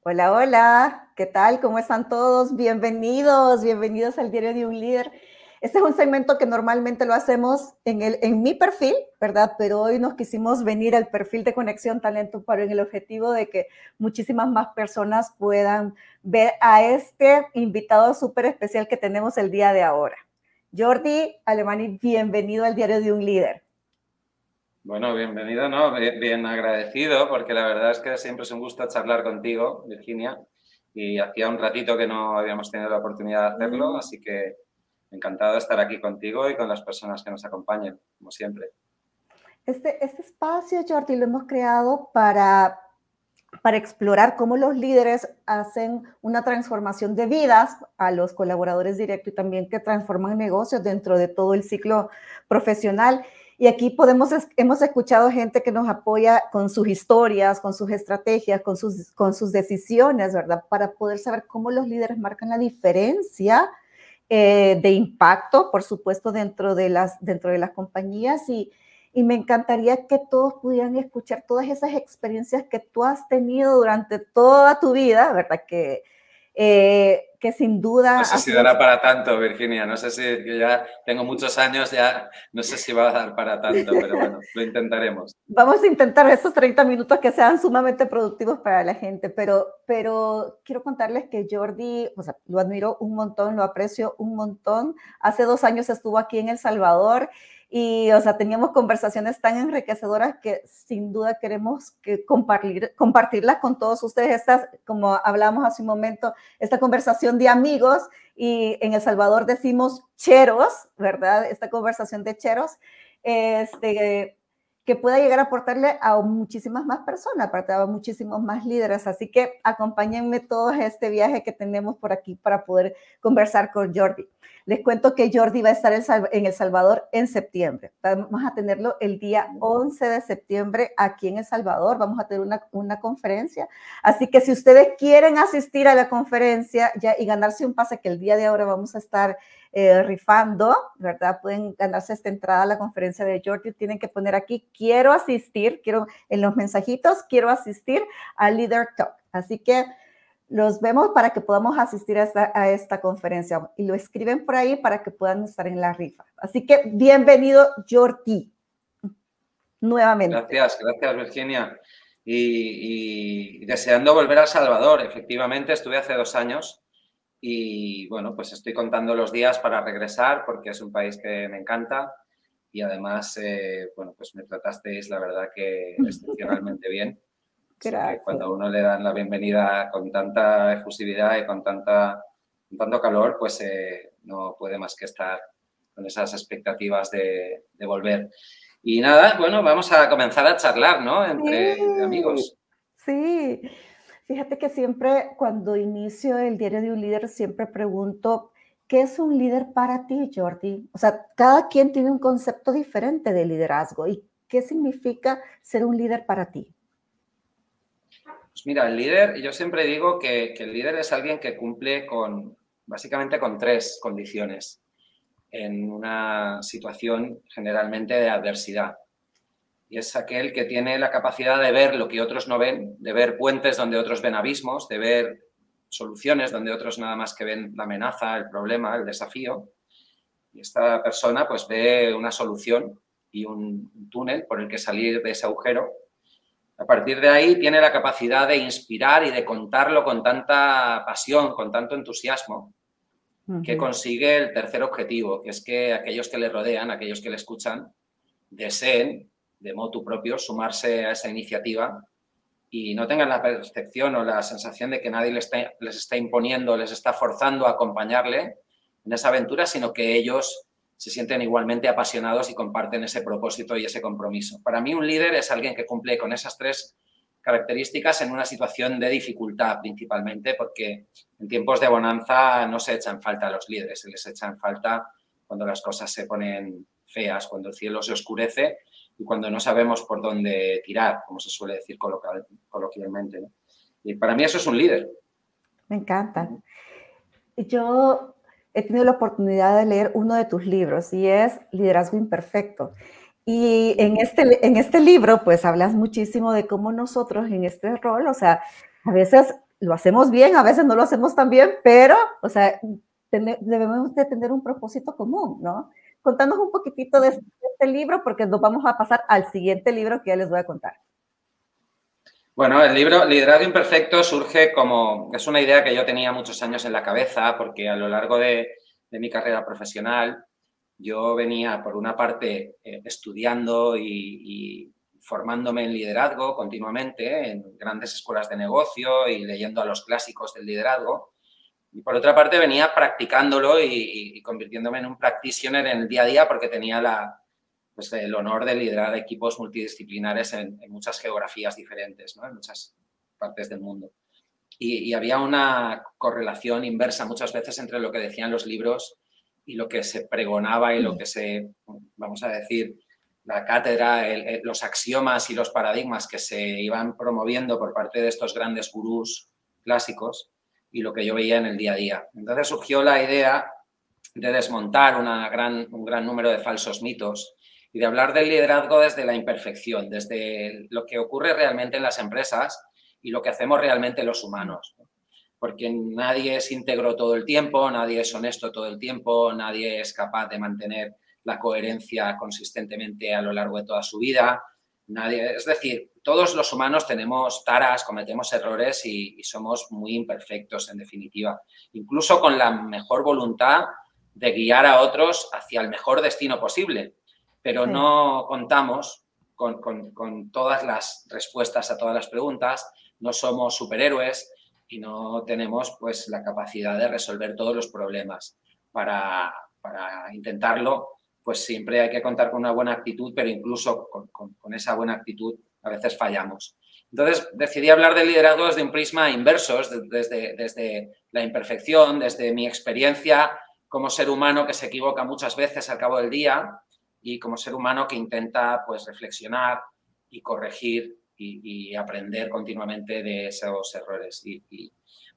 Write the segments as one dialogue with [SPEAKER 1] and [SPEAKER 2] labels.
[SPEAKER 1] Hola, hola, ¿qué tal? ¿Cómo están todos? Bienvenidos, bienvenidos al Diario de un Líder. Este es un segmento que normalmente lo hacemos en mi perfil, ¿verdad? Pero hoy nos quisimos venir al perfil de Conexión Talento para el objetivo de que muchísimas más personas puedan ver a este invitado súper especial que tenemos el día de ahora. Jordi Alemany, bienvenido al Diario de un Líder.
[SPEAKER 2] Bueno, bienvenido, ¿no? Bien agradecido, porque la verdad es que siempre es un gusto charlar contigo, Virginia, y hacía un ratito que no habíamos tenido la oportunidad de hacerlo, así que encantado de estar aquí contigo y con las personas que nos acompañen, como siempre.
[SPEAKER 1] Este espacio, Jordi, lo hemos creado para explorar cómo los líderes hacen una transformación de vidas a los colaboradores directos y también que transforman negocios dentro de todo el ciclo profesional. Y aquí hemos escuchado gente que nos apoya con sus historias, con sus estrategias, con sus decisiones, ¿verdad? Para poder saber cómo los líderes marcan la diferencia de impacto, por supuesto, dentro de las compañías y me encantaría que todos pudieran escuchar todas esas experiencias que tú has tenido durante toda tu vida, ¿verdad? Que sin duda
[SPEAKER 2] No sé
[SPEAKER 1] ha
[SPEAKER 2] si
[SPEAKER 1] sido.
[SPEAKER 2] dará para tanto, Virginia, no sé si yo ya tengo muchos años, ya no sé si va a dar para tanto, pero bueno, lo intentaremos.
[SPEAKER 1] Vamos a intentar esos 30 minutos que sean sumamente productivos para la gente, pero quiero contarles que Jordi, o sea, lo admiro un montón, lo aprecio un montón. Hace 2 años estuvo aquí en El Salvador y, o sea, teníamos conversaciones tan enriquecedoras que sin duda queremos compartirlas con todos ustedes. Estas, como hablábamos hace un momento, esta conversación de amigos y en El Salvador decimos cheros, ¿verdad? Esta conversación de cheros. Que pueda llegar a aportarle a muchísimas más personas, a muchísimos más líderes. Así que acompáñenme todos a este viaje que tenemos por aquí para poder conversar con Jordi. Les cuento que Jordi va a estar en El Salvador en septiembre. Vamos a tenerlo el día 11 de septiembre aquí en El Salvador. Vamos a tener una conferencia. Así que si ustedes quieren asistir a la conferencia ya, y ganarse un pase que el día de ahora vamos a estar rifando, ¿verdad? Pueden ganarse esta entrada a la conferencia de Jordi. Tienen que poner aquí, quiero asistir, en los mensajitos, quiero asistir a Leader Talk. Así que los vemos para que podamos asistir a esta conferencia y lo escriben por ahí para que puedan estar en la rifa. Así que bienvenido, Jordi, nuevamente.
[SPEAKER 2] Gracias, Virginia. Y deseando volver a El Salvador, efectivamente, estuve hace 2 años. Y bueno, pues estoy contando los días para regresar porque es un país que me encanta y además, bueno, pues me tratasteis, la verdad, que excepcionalmente bien. Así que
[SPEAKER 1] Gracias.
[SPEAKER 2] cuando a uno le dan la bienvenida con tanta efusividad y con tanto calor, pues no puede más que estar con esas expectativas de volver. Y nada, bueno, vamos a comenzar a charlar, ¿no? Entre
[SPEAKER 1] Sí,
[SPEAKER 2] amigos.
[SPEAKER 1] sí. Fíjate que siempre cuando inicio el diario de un líder, siempre pregunto, ¿qué es un líder para ti, Jordi? O sea, cada quien tiene un concepto diferente de liderazgo. ¿Y qué significa ser un líder para ti?
[SPEAKER 2] Pues mira, el líder, yo siempre digo que el líder es alguien que cumple básicamente con 3 condiciones en una situación generalmente de adversidad. Y es aquel que tiene la capacidad de ver lo que otros no ven, de ver puentes donde otros ven abismos, de ver soluciones donde otros nada más que ven la amenaza, el problema, el desafío. Y esta persona pues ve una solución y un túnel por el que salir de ese agujero. A partir de ahí tiene la capacidad de inspirar y de contarlo con tanta pasión, con tanto entusiasmo, que
[SPEAKER 1] Ujú.
[SPEAKER 2] consigue el tercer objetivo, que es que aquellos que le rodean, aquellos que le escuchan, deseen, de motu propio, sumarse a esa iniciativa y no tengan la percepción o la sensación de que nadie les está imponiendo, les está forzando a acompañarle en esa aventura, sino que ellos se sienten igualmente apasionados y comparten ese propósito y ese compromiso. Para mí un líder es alguien que cumple con esas 3 características en una situación de dificultad principalmente, porque en tiempos de bonanza no se echan falta a los líderes, se les echan falta cuando las cosas se ponen feas, cuando el cielo se oscurece y cuando no sabemos por dónde tirar, como se suele decir coloquialmente, ¿no? Y para mí eso es un líder.
[SPEAKER 1] Me encanta. Yo he tenido la oportunidad de leer uno de tus libros y es Liderazgo Imperfecto. Y en este libro, pues hablas muchísimo de cómo nosotros en este rol, o sea, a veces lo hacemos bien, a veces no lo hacemos tan bien, pero, o sea, debemos de tener un propósito común, ¿no? Contanos un poquitito de este libro, porque nos vamos a pasar al siguiente libro que ya les voy a contar.
[SPEAKER 2] Bueno, el libro Liderazgo Imperfecto surge como, es una idea que yo tenía muchos años en la cabeza, porque a lo largo de mi carrera profesional yo venía, por una parte, estudiando y formándome en liderazgo continuamente en grandes escuelas de negocio y leyendo a los clásicos del liderazgo. Y por otra parte venía practicándolo y convirtiéndome en un practitioner en el día a día porque tenía pues el honor de liderar equipos multidisciplinares en muchas geografías diferentes, ¿no? En muchas partes del mundo. Y había una correlación inversa muchas veces entre lo que decían los libros y lo que se pregonaba y lo que se, vamos a decir, la cátedra, los axiomas y los paradigmas que se iban promoviendo por parte de estos grandes gurús clásicos y lo que yo veía en el día a día. Entonces surgió la idea de desmontar un gran número de falsos mitos y de hablar del liderazgo desde la imperfección, desde lo que ocurre realmente en las empresas y lo que hacemos realmente los humanos. Porque nadie es íntegro todo el tiempo, nadie es honesto todo el tiempo, nadie es capaz de mantener la coherencia consistentemente a lo largo de toda su vida. Es decir, todos los humanos tenemos taras, cometemos errores y somos muy imperfectos, en definitiva. Incluso con la mejor voluntad de guiar a otros hacia el mejor destino posible. Pero sí, no contamos con todas las respuestas a todas las preguntas, no somos superhéroes y no tenemos pues la capacidad de resolver todos los problemas. Para intentarlo, pues siempre hay que contar con una buena actitud, pero incluso con esa buena actitud a veces fallamos. Entonces decidí hablar del liderazgo desde un prisma inverso, desde la imperfección, desde mi experiencia como ser humano que se equivoca muchas veces al cabo del día y como ser humano que intenta pues reflexionar y corregir y aprender continuamente de esos errores.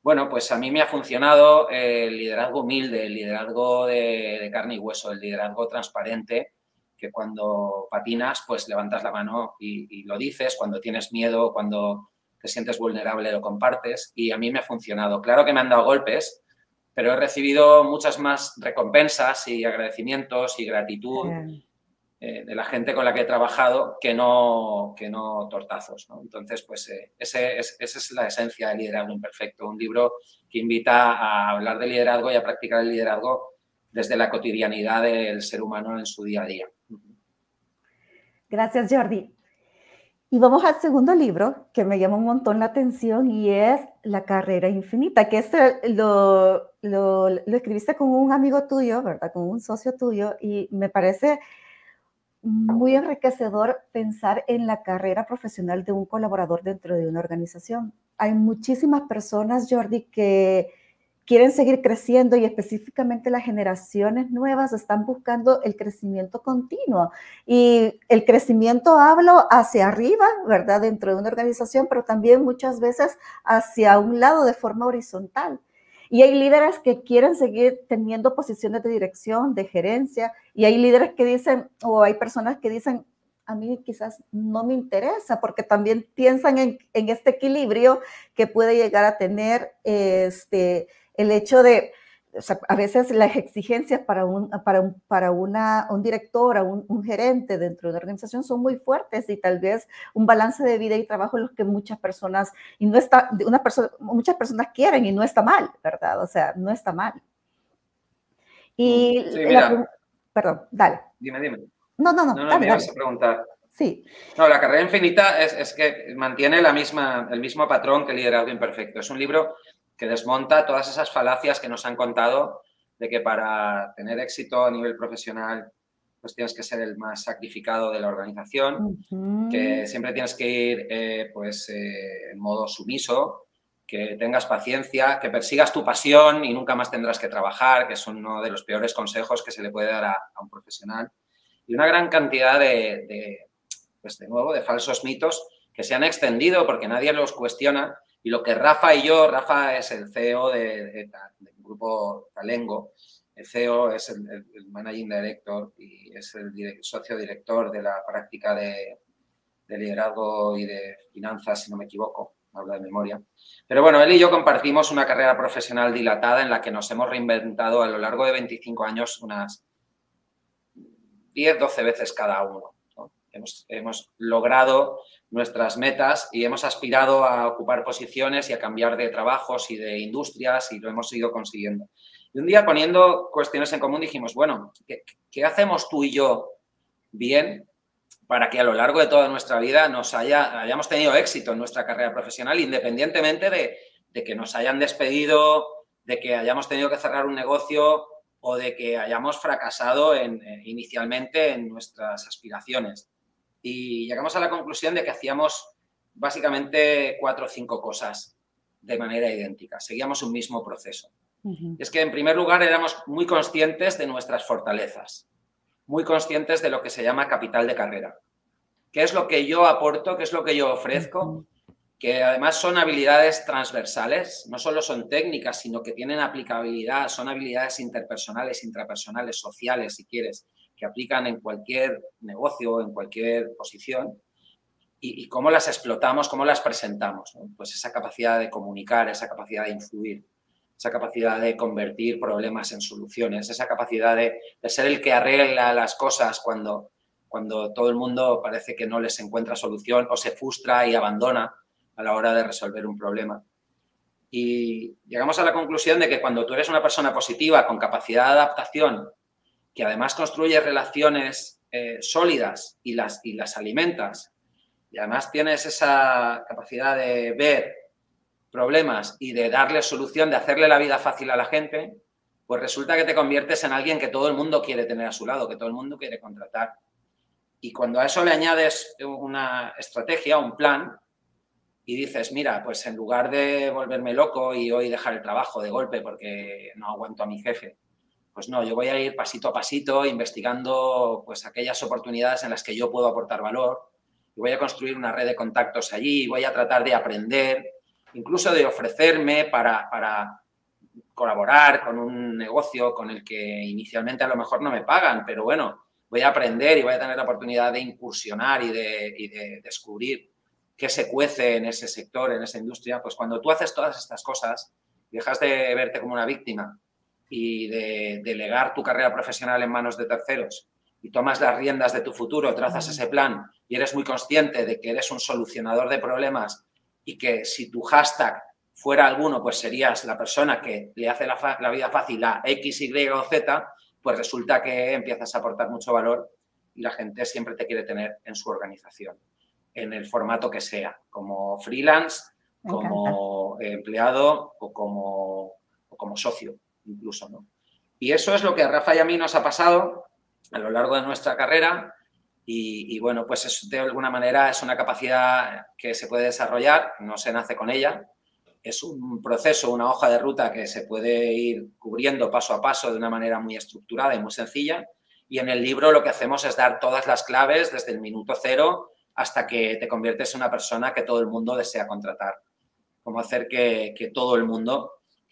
[SPEAKER 2] Bueno, pues a mí me ha funcionado el liderazgo humilde, el liderazgo de carne y hueso, el liderazgo transparente, que cuando patinas, pues levantas la mano y lo dices, cuando tienes miedo, cuando te sientes vulnerable, lo compartes, y a mí me ha funcionado. Claro que me han dado golpes, pero he recibido muchas más recompensas y agradecimientos y gratitud de la gente con la que he trabajado que no tortazos, ¿no? Entonces, pues esa es la esencia del liderazgo imperfecto, un libro que invita a hablar de liderazgo y a practicar el liderazgo desde la cotidianidad del ser humano en su día a día.
[SPEAKER 1] Gracias, Jordi. Y vamos al segundo libro que me llama un montón la atención y es La carrera infinita, que lo escribiste con un amigo tuyo, ¿verdad? Con un socio tuyo, y me parece muy enriquecedor pensar en la carrera profesional de un colaborador dentro de una organización. Hay muchísimas personas, Jordi, que quieren seguir creciendo y específicamente las generaciones nuevas están buscando el crecimiento continuo. Y el crecimiento hablo hacia arriba, ¿verdad? Dentro de una organización, pero también muchas veces hacia un lado de forma horizontal. Y hay líderes que quieren seguir teniendo posiciones de dirección, de gerencia, y hay líderes que dicen, o hay personas que dicen, a mí quizás no me interesa, porque también piensan en este equilibrio que puede llegar a tener el hecho de, o sea, a veces las exigencias para un director, un gerente dentro de una organización son muy fuertes y tal vez un balance de vida y trabajo es lo que muchas personas, muchas personas quieren y no está mal, ¿verdad? O sea, no está mal. Y
[SPEAKER 2] sí, mira.
[SPEAKER 1] Perdón, dale.
[SPEAKER 2] Dime.
[SPEAKER 1] No,
[SPEAKER 2] No, me ibas a preguntar.
[SPEAKER 1] Sí.
[SPEAKER 2] No, La carrera infinita es que mantiene el mismo patrón que el liderazgo imperfecto. Es un libro que desmonta todas esas falacias que nos han contado de que para tener éxito a nivel profesional pues tienes que ser el más sacrificado de la organización, que siempre tienes que ir en modo sumiso, que tengas paciencia, que persigas tu pasión y nunca más tendrás que trabajar, que es uno de los peores consejos que se le puede dar a un profesional. Y una gran cantidad de nuevo, de falsos mitos que se han extendido porque nadie los cuestiona. Y lo que Rafa es el CEO del grupo Talengo, el CEO es el Managing Director y es el socio director de la práctica de liderazgo y de finanzas, si no me equivoco. hablo de memoria. Pero bueno, él y yo compartimos una carrera profesional dilatada en la que nos hemos reinventado a lo largo de 25 años unas 10, 12 veces cada uno, ¿no? Hemos logrado nuestras metas y hemos aspirado a ocupar posiciones y a cambiar de trabajos y de industrias y lo hemos ido consiguiendo. Y un día, poniendo cuestiones en común, dijimos, bueno, ¿qué hacemos tú y yo bien para que a lo largo de toda nuestra vida hayamos tenido éxito en nuestra carrera profesional, independientemente de que nos hayan despedido, de que hayamos tenido que cerrar un negocio o de que hayamos fracasado inicialmente en nuestras aspiraciones? Y llegamos a la conclusión de que hacíamos básicamente 4 o 5 cosas de manera idéntica. Seguíamos un mismo proceso. Es que, en primer lugar, éramos muy conscientes de nuestras fortalezas, muy conscientes de lo que se llama capital de carrera. ¿Qué es lo que yo aporto? ¿Qué es lo que yo ofrezco? Que además son habilidades transversales, no solo son técnicas, sino que tienen aplicabilidad, son habilidades interpersonales, intrapersonales, sociales, si quieres, que aplican en cualquier negocio, en cualquier posición, y cómo las explotamos, cómo las presentamos, ¿no? Pues esa capacidad de comunicar, esa capacidad de influir, esa capacidad de convertir problemas en soluciones, esa capacidad de ser el que arregla las cosas cuando todo el mundo parece que no les encuentra solución o se frustra y abandona a la hora de resolver un problema. Y llegamos a la conclusión de que cuando tú eres una persona positiva, con capacidad de adaptación, que además construyes relaciones sólidas y las alimentas, y además tienes esa capacidad de ver problemas y de darle solución, de hacerle la vida fácil a la gente, pues resulta que te conviertes en alguien que todo el mundo quiere tener a su lado, que todo el mundo quiere contratar. Y cuando a eso le añades una estrategia, un plan, y dices, mira, pues en lugar de volverme loco y hoy dejar el trabajo de golpe porque no aguanto a mi jefe, pues no, yo voy a ir pasito a pasito investigando pues aquellas oportunidades en las que yo puedo aportar valor, y voy a construir una red de contactos allí, voy a tratar de aprender, incluso de ofrecerme para colaborar con un negocio con el que inicialmente a lo mejor no me pagan, pero bueno, voy a aprender y voy a tener la oportunidad de incursionar y de descubrir qué se cuece en ese sector, en esa industria. Pues cuando tú haces todas estas cosas, dejas de verte como una víctima y de delegar tu carrera profesional en manos de terceros y tomas las riendas de tu futuro, trazas ese plan y eres muy consciente de que eres un solucionador de problemas y que si tu hashtag fuera alguno, pues serías la persona que le hace la vida fácil a X, Y o Z, pues resulta que empiezas a aportar mucho valor y la gente siempre te quiere tener en su organización, en el formato que sea, como freelance, como empleado o como socio incluso, ¿no? Y eso es lo que a Rafa y a mí nos ha pasado a lo largo de nuestra carrera y bueno, pues de alguna manera es una capacidad que se puede desarrollar, no se nace con ella, es un proceso, una hoja de ruta que se puede ir cubriendo paso a paso de una manera muy estructurada y muy sencilla, y en el libro lo que hacemos es dar todas las claves desde el minuto cero hasta que te conviertes en una persona que todo el mundo desea contratar. Cómo hacer que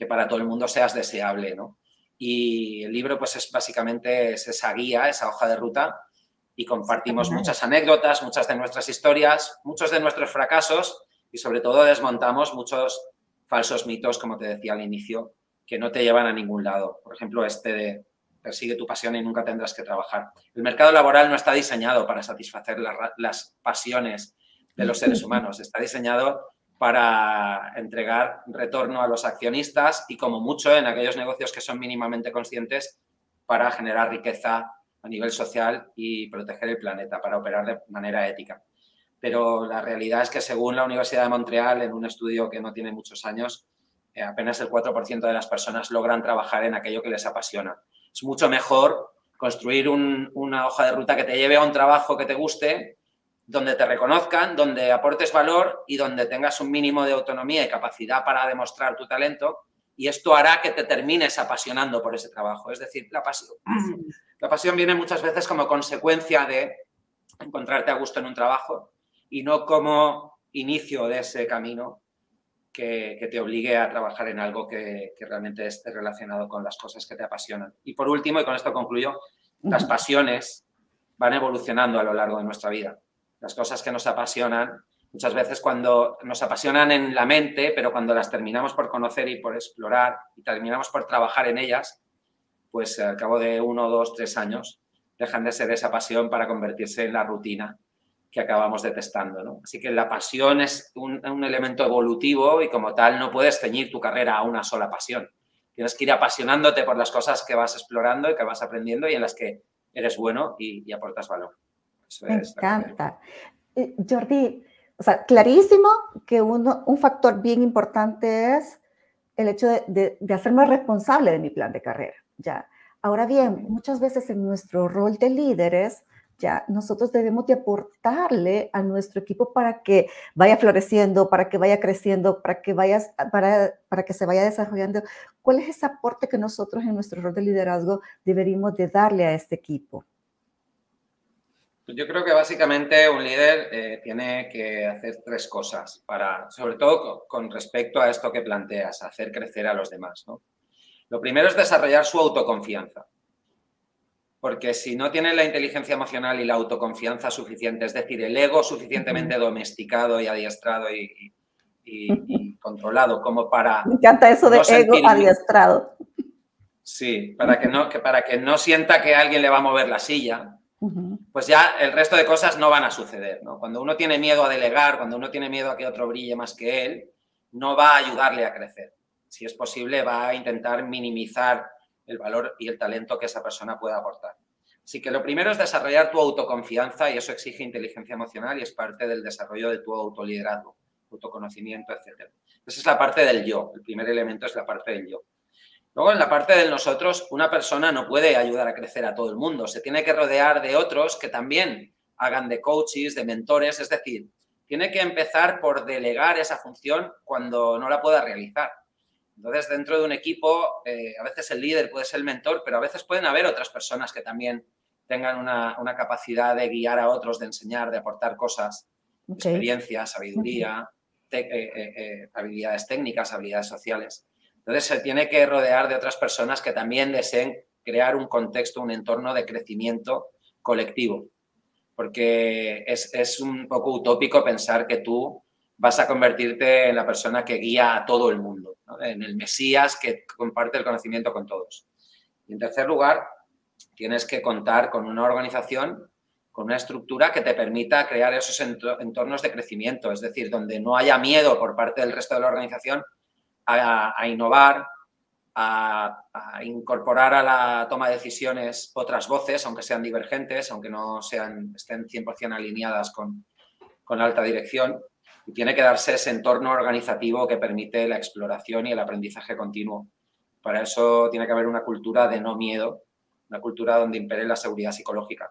[SPEAKER 2] para todo el mundo seas deseable, ¿no? Y el libro pues es básicamente esa guía, esa hoja de ruta, y compartimos muchas anécdotas, muchas de nuestras historias, muchos de nuestros fracasos y sobre todo desmontamos muchos falsos mitos, como te decía al inicio, que no te llevan a ningún lado. Por ejemplo, este de persigue tu pasión y nunca tendrás que trabajar. El mercado laboral no está diseñado para satisfacer las pasiones de los seres humanos, está diseñado para entregar retorno a los accionistas y, como mucho, en aquellos negocios que son mínimamente conscientes, para generar riqueza a nivel social y proteger el planeta, para operar de manera ética. Pero la realidad es que, según la Universidad de Montreal, en un estudio que no tiene muchos años, apenas el 4% de las personas logran trabajar en aquello que les apasiona. Es mucho mejor construir una hoja de ruta que te lleve a un trabajo que te guste, donde te reconozcan, donde aportes valor y donde tengas un mínimo de autonomía y capacidad para demostrar tu talento, y esto hará que te termines apasionando por ese trabajo. Es decir, la pasión viene muchas veces como consecuencia de encontrarte a gusto en un trabajo y no como inicio de ese camino que te obligue a trabajar en algo que realmente esté relacionado con las cosas que te apasionan. Y por último, y con esto concluyo, las pasiones van evolucionando a lo largo de nuestra vida. Las cosas que nos apasionan Muchas veces cuando nos apasionan en la mente, pero cuando las terminamos por conocer y por explorar y terminamos por trabajar en ellas, pues al cabo de 1, 2, 3 años dejan de ser esa pasión para convertirse en la rutina que acabamos detestando, ¿no? Así que la pasión es un elemento evolutivo y como tal no puedes ceñir tu carrera a una sola pasión. Tienes que ir apasionándote por las cosas que vas explorando y que vas aprendiendo y en las que eres bueno y aportas valor. Eso
[SPEAKER 1] Me
[SPEAKER 2] es la clave.
[SPEAKER 1] encanta. Jordi, o sea, clarísimo que un factor bien importante es el hecho de hacerme responsable de mi plan de carrera, ¿ya? Ahora bien, muchas veces en nuestro rol de líderes, ya, nosotros debemos de aportarle a nuestro equipo para que vaya floreciendo, para que vaya creciendo, para que se vaya desarrollando. ¿Cuál es ese aporte que nosotros en nuestro rol de liderazgo deberíamos de darle a este equipo?
[SPEAKER 2] Yo creo que básicamente un líder tiene que hacer 3 cosas, sobre todo con respecto a esto que planteas, hacer crecer a los demás, ¿no? Lo primero es desarrollar su autoconfianza, porque si no tiene la inteligencia emocional y la autoconfianza suficiente, es decir, el ego suficientemente domesticado y adiestrado y controlado como para
[SPEAKER 1] Me encanta eso de
[SPEAKER 2] no
[SPEAKER 1] ego
[SPEAKER 2] sentir...
[SPEAKER 1] adiestrado.
[SPEAKER 2] Sí, para que no sienta que alguien le va a mover la silla, pues ya el resto de cosas no van a suceder, ¿no? Cuando uno tiene miedo a delegar, cuando uno tiene miedo a que otro brille más que él, no va a ayudarle a crecer. Si es posible, va a intentar minimizar el valor y el talento que esa persona pueda aportar. Así que lo primero es desarrollar tu autoconfianza y eso exige inteligencia emocional y es parte del desarrollo de tu autoliderazgo, autoconocimiento, etc. Esa es la parte del yo. El primer elemento es la parte del yo. Luego, en la parte de nosotros, una persona no puede ayudar a crecer a todo el mundo. Se tiene que rodear de otros que también hagan de coaches, de mentores. Es decir, tiene que empezar por delegar esa función cuando no la pueda realizar. Entonces, dentro de un equipo, a veces el líder puede ser el mentor, pero a veces pueden haber otras personas que también tengan una capacidad de guiar a otros, de enseñar, de aportar cosas, experiencia, sabiduría, habilidades técnicas, habilidades sociales. Entonces, se tiene que rodear de otras personas que también deseen crear un contexto, un entorno de crecimiento colectivo. Porque es un poco utópico pensar que tú vas a convertirte en la persona que guía a todo el mundo, ¿no? En el Mesías que comparte el conocimiento con todos. Y en tercer lugar, tienes que contar con una organización, con una estructura que te permita crear esos entornos de crecimiento, es decir, donde no haya miedo por parte del resto de la organización a innovar, a incorporar a la toma de decisiones otras voces, aunque sean divergentes, aunque no estén 100% alineadas con la alta dirección. Y tiene que darse ese entorno organizativo que permite la exploración y el aprendizaje continuo. Para eso tiene que haber una cultura de no miedo, una cultura donde impere la seguridad psicológica.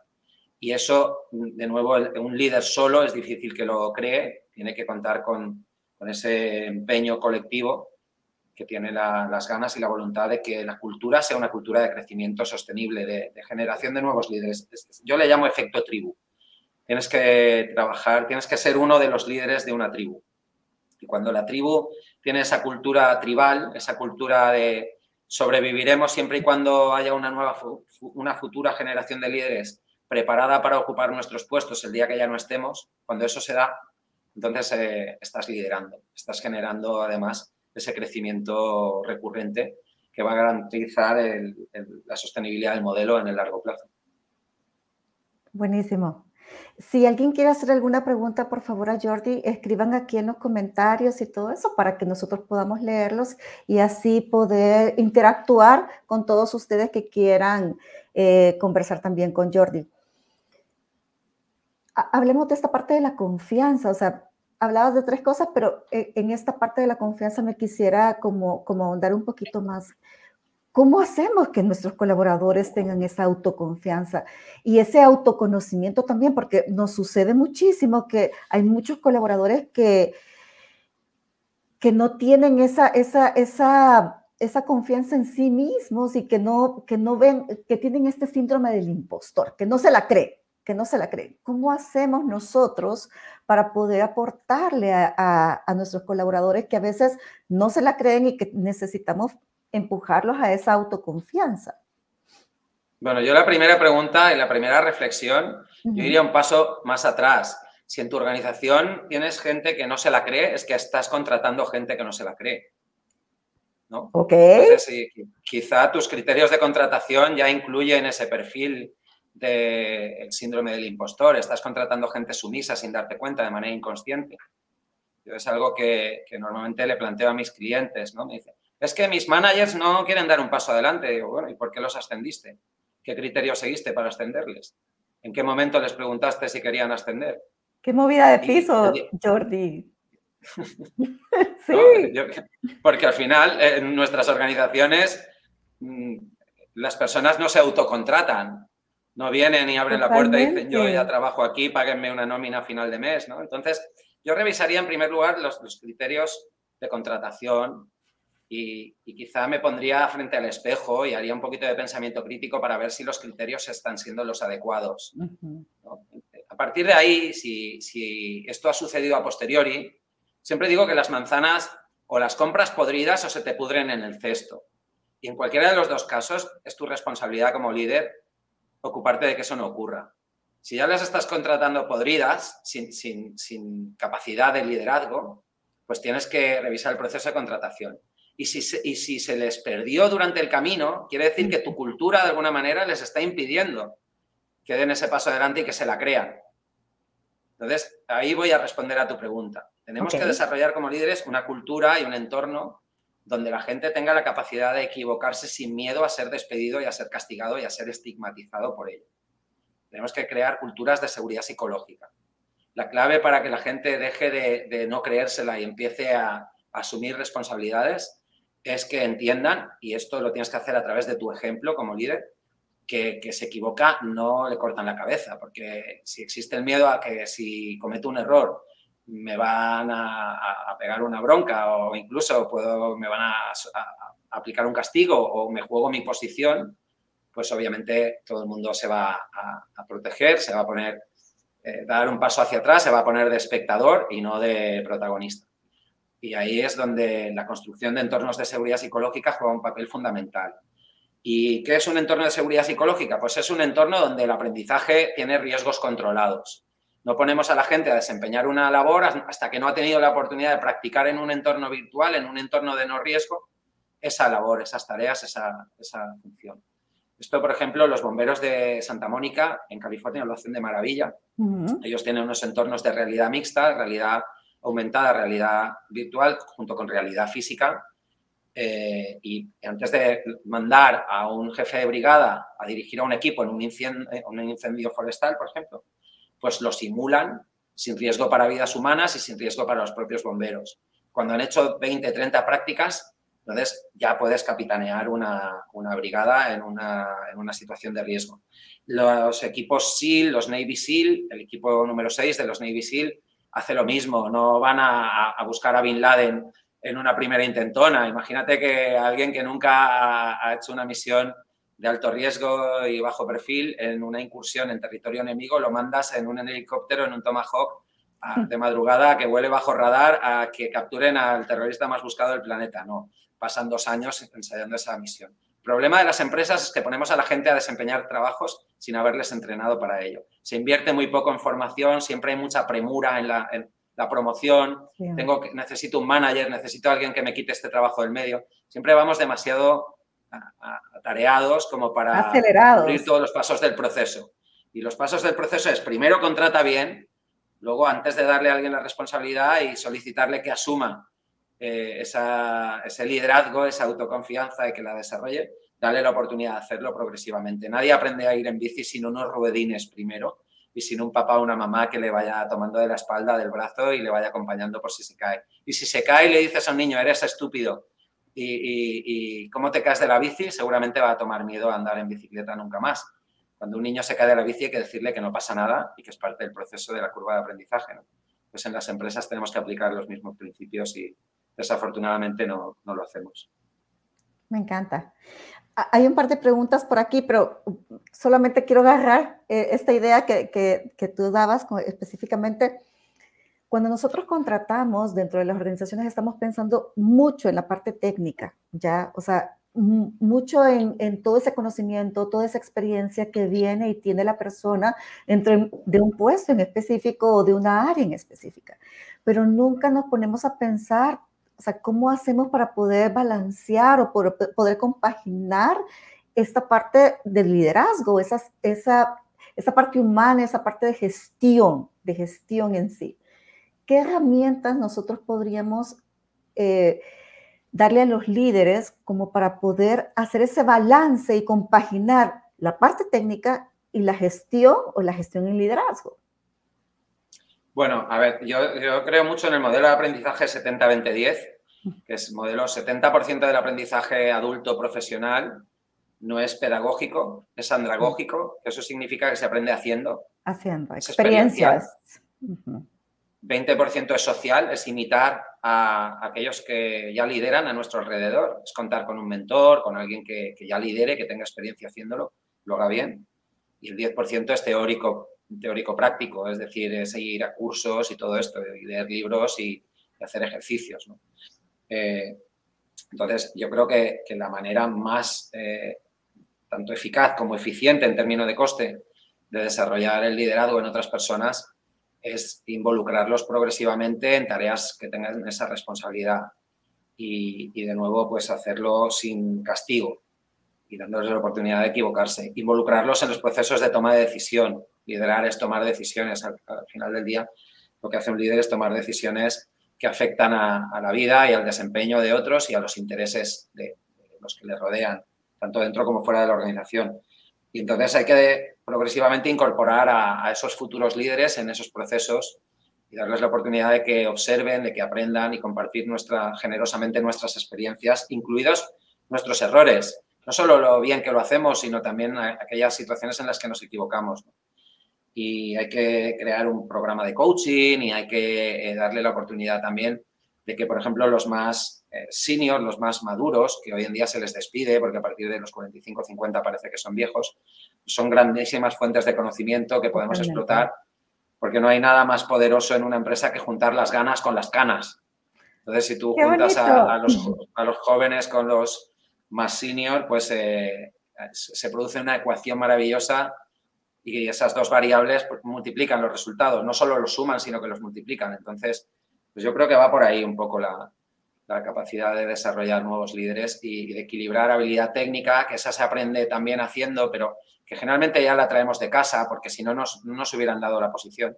[SPEAKER 2] Y eso, de nuevo, un líder solo es difícil que lo cree, tiene que contar con ese empeño colectivo que tiene las ganas y la voluntad de que la cultura sea una cultura de crecimiento sostenible, de generación de nuevos líderes. Yo le llamo efecto tribu. Tienes que trabajar, tienes que ser uno de los líderes de una tribu. Y cuando la tribu tiene esa cultura tribal, esa cultura de sobreviviremos siempre y cuando haya una futura generación de líderes preparada para ocupar nuestros puestos el día que ya no estemos, cuando eso se da, entonces estás liderando, estás generando además ese crecimiento recurrente que va a garantizar la sostenibilidad del modelo en el largo plazo.
[SPEAKER 1] Buenísimo. Si alguien quiere hacer alguna pregunta, por favor a Jordi, escriban aquí en los comentarios y todo eso para que nosotros podamos leerlos y así poder interactuar con todos ustedes que quieran conversar también con Jordi. Hablemos de esta parte de la confianza, o sea, hablabas de 3 cosas, pero en esta parte de la confianza me quisiera como ahondar un poquito más. ¿Cómo hacemos que nuestros colaboradores tengan esa autoconfianza y ese autoconocimiento también? Porque nos sucede muchísimo que hay muchos colaboradores que no tienen esa confianza en sí mismos y que no ven, que tienen este síndrome del impostor, que no se la creen. ¿Cómo hacemos nosotros para poder aportarle a nuestros colaboradores que a veces no se la creen y que necesitamos empujarlos a esa autoconfianza?
[SPEAKER 2] Bueno, yo la primera pregunta y la primera reflexión, yo iría un paso más atrás. Si en tu organización tienes gente que no se la cree, es que estás contratando gente que no se la cree, ¿no?
[SPEAKER 1] Ok.
[SPEAKER 2] Entonces, quizá tus criterios de contratación ya incluyen ese perfil del síndrome del impostor. Estás contratando gente sumisa sin darte cuenta, de manera inconsciente. Es algo que normalmente le planteo a mis clientes, ¿no? Me dicen, es que mis managers no quieren dar un paso adelante. Digo, bueno, ¿y por qué los ascendiste? ¿Qué criterios seguiste para ascenderles? ¿En qué momento les preguntaste si querían ascender?
[SPEAKER 1] Qué movida de
[SPEAKER 2] Y
[SPEAKER 1] piso, Jordi.
[SPEAKER 2] ¿no?
[SPEAKER 1] Sí.
[SPEAKER 2] Porque al final, en nuestras organizaciones, las personas no se autocontratan. No vienen y abren la puerta y dicen, yo ya
[SPEAKER 1] Totalmente.
[SPEAKER 2] trabajo aquí, páguenme una nómina a final de mes, ¿no? Entonces, yo revisaría en primer lugar los criterios de contratación y quizá me pondría frente al espejo y haría un poquito de pensamiento crítico para ver si los criterios están siendo los adecuados, ¿no? A partir de ahí, si esto ha sucedido a posteriori, siempre digo que las manzanas o las compras podridas o se te pudren en el cesto. Y en cualquiera de los dos casos es tu responsabilidad como líder ocuparte de que eso no ocurra. Si ya las estás contratando podridas, sin capacidad de liderazgo, pues tienes que revisar el proceso de contratación. Y si se les perdió durante el camino, quiere decir que tu cultura de alguna manera les está impidiendo que den ese paso adelante y que se la crean. Entonces, ahí voy a responder a tu pregunta. Tenemos que desarrollar como líderes una cultura y un entorno donde la gente tenga la capacidad de equivocarse sin miedo a ser despedido y a ser castigado y a ser estigmatizado por ello. Tenemos que crear culturas de seguridad psicológica. La clave para que la gente deje de no creérsela y empiece a asumir responsabilidades es que entiendan, y esto lo tienes que hacer a través de tu ejemplo como líder, que se equivoca no le cortan la cabeza, porque si existe el miedo a que si cometo un error me van a pegar una bronca o incluso me van a aplicar un castigo o me juego mi posición, pues obviamente todo el mundo se va a proteger, se va a poner, dar un paso hacia atrás, se va a poner de espectador y no de protagonista. Y ahí es donde la construcción de entornos de seguridad psicológica juega un papel fundamental. ¿Y qué es un entorno de seguridad psicológica? Pues es un entorno donde el aprendizaje tiene riesgos controlados. No ponemos a la gente a desempeñar una labor hasta que no ha tenido la oportunidad de practicar en un entorno virtual, en un entorno de no riesgo, esa labor, esas tareas, esa función. Esto, por ejemplo, los bomberos de Santa Mónica, en California, lo hacen de maravilla. Ellos tienen unos entornos de realidad mixta, realidad aumentada, realidad virtual, junto con realidad física. Y antes de mandar a un jefe de brigada a dirigir a un equipo en un incendio forestal, por ejemplo, pues lo simulan sin riesgo para vidas humanas y sin riesgo para los propios bomberos. Cuando han hecho 20, 30 prácticas, entonces ya puedes capitanear una brigada en una situación de riesgo. Los equipos SEAL, los Navy SEAL, el equipo número 6 de los Navy SEAL hace lo mismo, no van a buscar a Bin Laden en una primera intentona. Imagínate que alguien que nunca ha hecho una misión de alto riesgo y bajo perfil en una incursión en territorio enemigo, lo mandas en un helicóptero, en un Tomahawk, de madrugada, a que vuele bajo radar, a que capturen al terrorista más buscado del planeta. No, pasan 2 años ensayando esa misión. El problema de las empresas es que ponemos a la gente a desempeñar trabajos sin haberles entrenado para ello. Se invierte muy poco en formación, siempre hay mucha premura en la promoción, sí. Necesito un manager, necesito a alguien que me quite este trabajo del medio. Siempre vamos demasiado atareados como para cubrir todos los pasos del proceso. Y los pasos del proceso es, primero contrata bien, luego antes de darle a alguien la responsabilidad y solicitarle que asuma ese liderazgo, esa autoconfianza y que la desarrolle, darle la oportunidad de hacerlo progresivamente. Nadie aprende a ir en bici sin unos ruedines primero y sin un papá o una mamá que le vaya tomando de la espalda, del brazo y le vaya acompañando por si se cae. Y si se cae y le dices a un niño, eres estúpido, y cómo te caes de la bici, seguramente va a tomar miedo a andar en bicicleta nunca más. Cuando un niño se cae de la bici hay que decirle que no pasa nada y que es parte del proceso de la curva de aprendizaje, ¿no? Pues en las empresas tenemos que aplicar los mismos principios y desafortunadamente no lo hacemos.
[SPEAKER 1] Me encanta. Hay un par de preguntas por aquí, pero solamente quiero agarrar esta idea que tú dabas específicamente. Cuando nosotros contratamos dentro de las organizaciones estamos pensando mucho en la parte técnica, ¿ya? O sea, mucho en todo ese conocimiento, toda esa experiencia que viene y tiene la persona dentro de un puesto en específico o de una área en específica. Pero nunca nos ponemos a pensar, o sea, cómo hacemos para poder balancear o poder compaginar esta parte del liderazgo, esa parte humana, esa parte de gestión en sí. ¿Qué herramientas nosotros podríamos darle a los líderes como para poder hacer ese balance y compaginar la parte técnica y la gestión o la gestión en liderazgo?
[SPEAKER 2] Bueno, a ver, yo creo mucho en el modelo de aprendizaje 70-20-10, que es modelo 70% del aprendizaje adulto profesional no es pedagógico, es andragógico, que eso significa que se aprende haciendo.
[SPEAKER 1] Haciendo
[SPEAKER 2] Es
[SPEAKER 1] experiencias.
[SPEAKER 2] 20% es social, es imitar a aquellos que ya lideran a nuestro alrededor. Es contar con un mentor, con alguien que ya lidere, que tenga experiencia haciéndolo, lo haga bien. Y el 10% es teórico-práctico, es decir, es ir a cursos y todo esto, y leer libros y hacer ejercicios, ¿no? Entonces, yo creo que la manera más tanto eficaz como eficiente en términos de coste de desarrollar el liderazgo en otras personas es involucrarlos progresivamente en tareas que tengan esa responsabilidad y de nuevo, pues hacerlo sin castigo y dándoles la oportunidad de equivocarse. Involucrarlos en los procesos de toma de decisión. Liderar es tomar decisiones. Al final del día, lo que hace un líder es tomar decisiones que afectan a la vida y al desempeño de otros y a los intereses de los que le rodean, tanto dentro como fuera de la organización. Y entonces hay que progresivamente incorporar a esos futuros líderes en esos procesos y darles la oportunidad de que observen, de que aprendan y compartir generosamente nuestras experiencias, incluidos nuestros errores. No solo lo bien que lo hacemos, sino también aquellas situaciones en las que nos equivocamos, ¿no? Y hay que crear un programa de coaching y hay que darle la oportunidad también de que, por ejemplo, los más seniors, los más maduros, que hoy en día se les despide porque a partir de los 45 o 50 parece que son viejos, son grandísimas fuentes de conocimiento que podemos explotar, porque no hay nada más poderoso en una empresa que juntar las ganas con las canas. Entonces, si tú juntas a los jóvenes con los más senior, pues se produce una ecuación maravillosa y esas dos variables pues, multiplican los resultados. No solo los suman, sino que los multiplican. Entonces, pues yo creo que va por ahí un poco la capacidad de desarrollar nuevos líderes y de equilibrar habilidad técnica, que esa se aprende también haciendo, pero que generalmente ya la traemos de casa, porque si no nos hubieran dado la posición.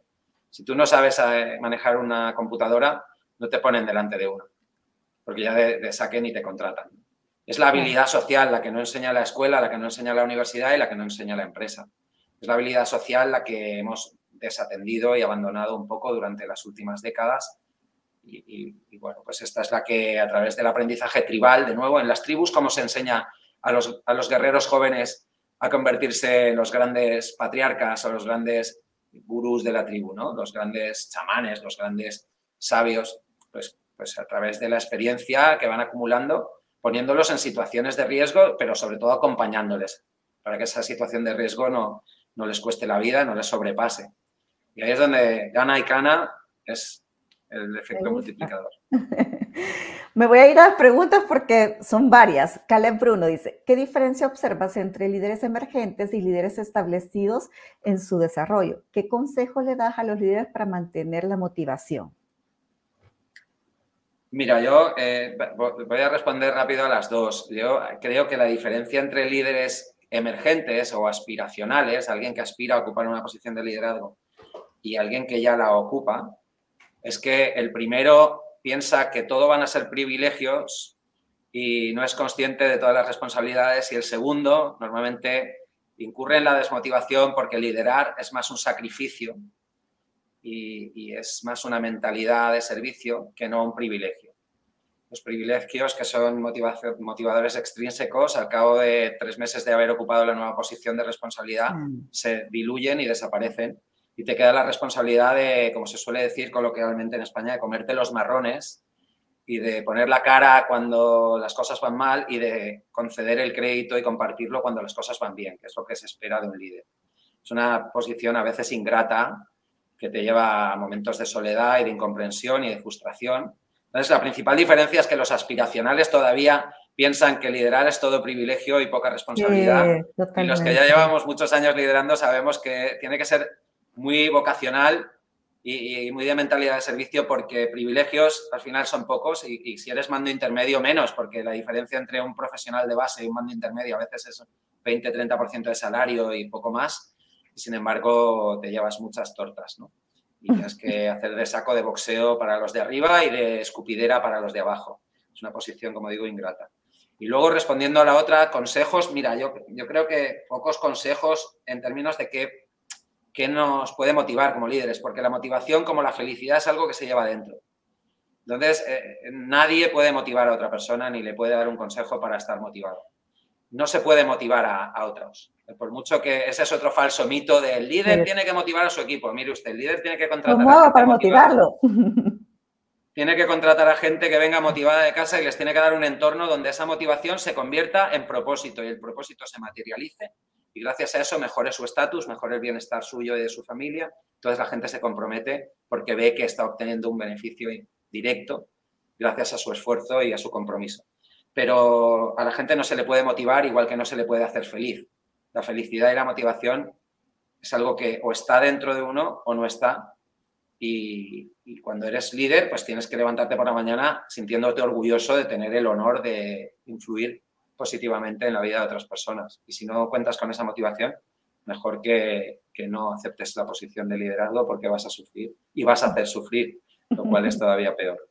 [SPEAKER 2] Si tú no sabes manejar una computadora, no te ponen delante de una, porque ya de saque ni te contratan. Es la habilidad social la que no enseña la escuela, la que no enseña la universidad y la que no enseña la empresa. Es la habilidad social la que hemos desatendido y abandonado un poco durante las últimas décadas. Y bueno, pues esta es la que a través del aprendizaje tribal, de nuevo, en las tribus, cómo se enseña a los guerreros jóvenes a convertirse en los grandes patriarcas o los grandes gurús de la tribu, ¿no? Los grandes chamanes, los grandes sabios, pues a través de la experiencia que van acumulando, poniéndolos en situaciones de riesgo, pero sobre todo acompañándoles para que esa situación de riesgo no les cueste la vida, no les sobrepase. Y ahí es donde gana y cana es el efecto multiplicador.
[SPEAKER 1] Me voy a ir a las preguntas porque son varias. Caleb Bruno dice, ¿qué diferencia observas entre líderes emergentes y líderes establecidos en su desarrollo? ¿Qué consejo le das a los líderes para mantener la motivación?
[SPEAKER 2] Mira, yo voy a responder rápido a las dos. Yo creo que la diferencia entre líderes emergentes o aspiracionales, alguien que aspira a ocupar una posición de liderazgo y alguien que ya la ocupa, es que el primero piensa que todo van a ser privilegios y no es consciente de todas las responsabilidades, y el segundo normalmente incurre en la desmotivación porque liderar es más un sacrificio y es más una mentalidad de servicio que no un privilegio. Los privilegios, que son motivadores extrínsecos, al cabo de 3 meses de haber ocupado la nueva posición de responsabilidad, se diluyen y desaparecen. Y te queda la responsabilidad de, como se suele decir coloquialmente en España, de comerte los marrones y de poner la cara cuando las cosas van mal y de conceder el crédito y compartirlo cuando las cosas van bien, que es lo que se espera de un líder. Es una posición a veces ingrata que te lleva a momentos de soledad y de incomprensión y de frustración. Entonces, la principal diferencia es que los aspiracionales todavía piensan que liderar es todo privilegio y poca
[SPEAKER 1] Sí,
[SPEAKER 2] responsabilidad. Y los que ya
[SPEAKER 1] totalmente.
[SPEAKER 2] llevamos muchos años liderando sabemos que tiene que ser muy vocacional y muy de mentalidad de servicio, porque privilegios al final son pocos y si eres mando intermedio menos, porque la diferencia entre un profesional de base y un mando intermedio a veces es 20-30% de salario y poco más, y sin embargo te llevas muchas tortas, ¿no? Y tienes que hacer de saco de boxeo para los de arriba y de escupidera para los de abajo. Es una posición, como digo, ingrata. Y luego, respondiendo a la otra, consejos, mira, yo creo que pocos consejos en términos de qué nos puede motivar como líderes, porque la motivación, como la felicidad, es algo que se lleva dentro. Entonces, nadie puede motivar a otra persona ni le puede dar un consejo para estar motivado. No se puede motivar a otros. Por mucho que ese es otro falso mito del líder tiene que motivar a su equipo. Mire usted, el líder tiene que contratar
[SPEAKER 1] ¿Cómo
[SPEAKER 2] a
[SPEAKER 1] hago
[SPEAKER 2] gente
[SPEAKER 1] para
[SPEAKER 2] motivada.
[SPEAKER 1] motivarlo?
[SPEAKER 2] Tiene que contratar a gente que venga motivada de casa y les tiene que dar un entorno donde esa motivación se convierta en propósito y el propósito se materialice y gracias a eso mejore su estatus, mejore el bienestar suyo y de su familia. Entonces la gente se compromete porque ve que está obteniendo un beneficio directo gracias a su esfuerzo y a su compromiso. Pero a la gente no se le puede motivar igual que no se le puede hacer feliz. La felicidad y la motivación es algo que o está dentro de uno o no está. Y cuando eres líder, pues tienes que levantarte por la mañana sintiéndote orgulloso de tener el honor de influir positivamente en la vida de otras personas. Y si no cuentas con esa motivación, mejor que no aceptes la posición de liderazgo porque vas a sufrir y vas a hacer sufrir, lo cual es todavía peor.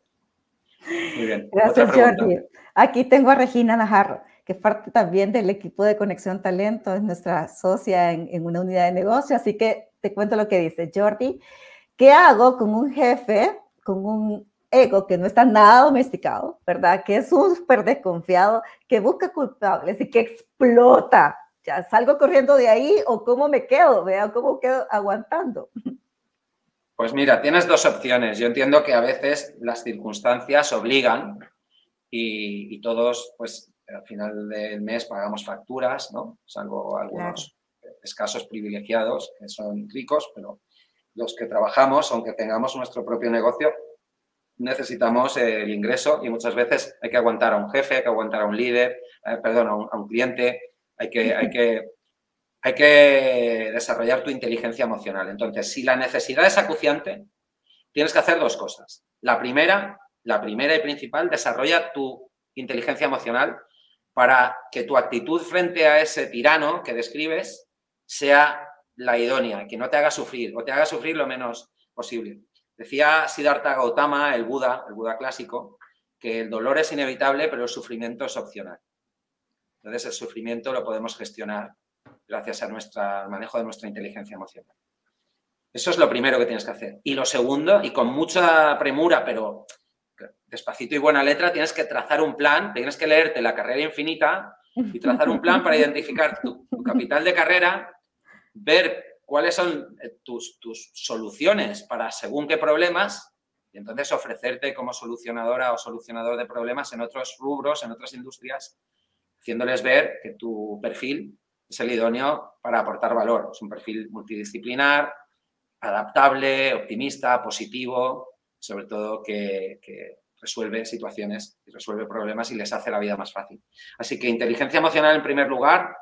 [SPEAKER 2] Muy bien. Otra
[SPEAKER 1] Gracias,
[SPEAKER 2] pregunta.
[SPEAKER 1] Jordi. Aquí tengo a Regina Najarro, que es parte también del equipo de Conexión Talento, es nuestra socia en una unidad de negocio, así que te cuento lo que dice. Jordi, ¿qué hago con un jefe, con un ego que no está nada domesticado, ¿verdad? Que es súper desconfiado, que busca culpables y que explota. ¿Ya salgo corriendo de ahí o cómo me quedo? ¿Vea? ¿Cómo quedo aguantando?
[SPEAKER 2] Pues mira, tienes dos opciones. Yo entiendo que a veces las circunstancias obligan y todos, pues al final del mes pagamos facturas, ¿no? Salvo algunos escasos privilegiados que son ricos, pero los que trabajamos, aunque tengamos nuestro propio negocio, necesitamos el ingreso y muchas veces hay que aguantar a un jefe, hay que aguantar a un líder, perdón, a un cliente, hay que desarrollar tu inteligencia emocional. Entonces, si la necesidad es acuciante, tienes que hacer dos cosas. La primera y principal, desarrolla tu inteligencia emocional para que tu actitud frente a ese tirano que describes sea la idónea, que no te haga sufrir o te haga sufrir lo menos posible. Decía Siddhartha Gautama, el Buda clásico, que el dolor es inevitable, pero el sufrimiento es opcional. Entonces, el sufrimiento lo podemos gestionar gracias al manejo de nuestra inteligencia emocional. Eso es lo primero que tienes que hacer. Y lo segundo, y con mucha premura, pero despacito y buena letra, tienes que trazar un plan, tienes que leerte La Carrera Infinita y trazar un plan para identificar tu capital de carrera, ver cuáles son tus soluciones para según qué problemas y entonces ofrecerte como solucionadora o solucionador de problemas en otros rubros, en otras industrias, haciéndoles ver que tu perfil es el idóneo para aportar valor. Es un perfil multidisciplinar, adaptable, optimista, positivo, sobre todo que resuelve situaciones y resuelve problemas y les hace la vida más fácil. Así que inteligencia emocional en primer lugar,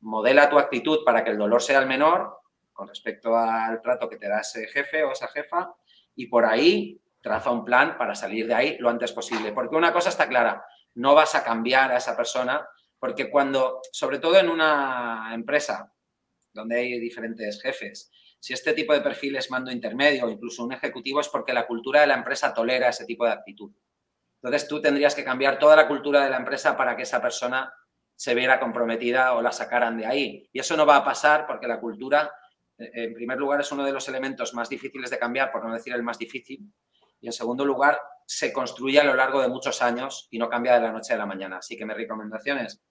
[SPEAKER 2] modela tu actitud para que el dolor sea el menor con respecto al trato que te da ese jefe o esa jefa y por ahí traza un plan para salir de ahí lo antes posible. Porque una cosa está clara, no vas a cambiar a esa persona porque cuando, sobre todo en una empresa donde hay diferentes jefes, si este tipo de perfil es mando intermedio o incluso un ejecutivo es porque la cultura de la empresa tolera ese tipo de actitud. Entonces tú tendrías que cambiar toda la cultura de la empresa para que esa persona se viera comprometida o la sacaran de ahí. Y eso no va a pasar porque la cultura, en primer lugar, es uno de los elementos más difíciles de cambiar, por no decir el más difícil. Y en segundo lugar, se construye a lo largo de muchos años y no cambia de la noche a la mañana. Así que mi recomendación es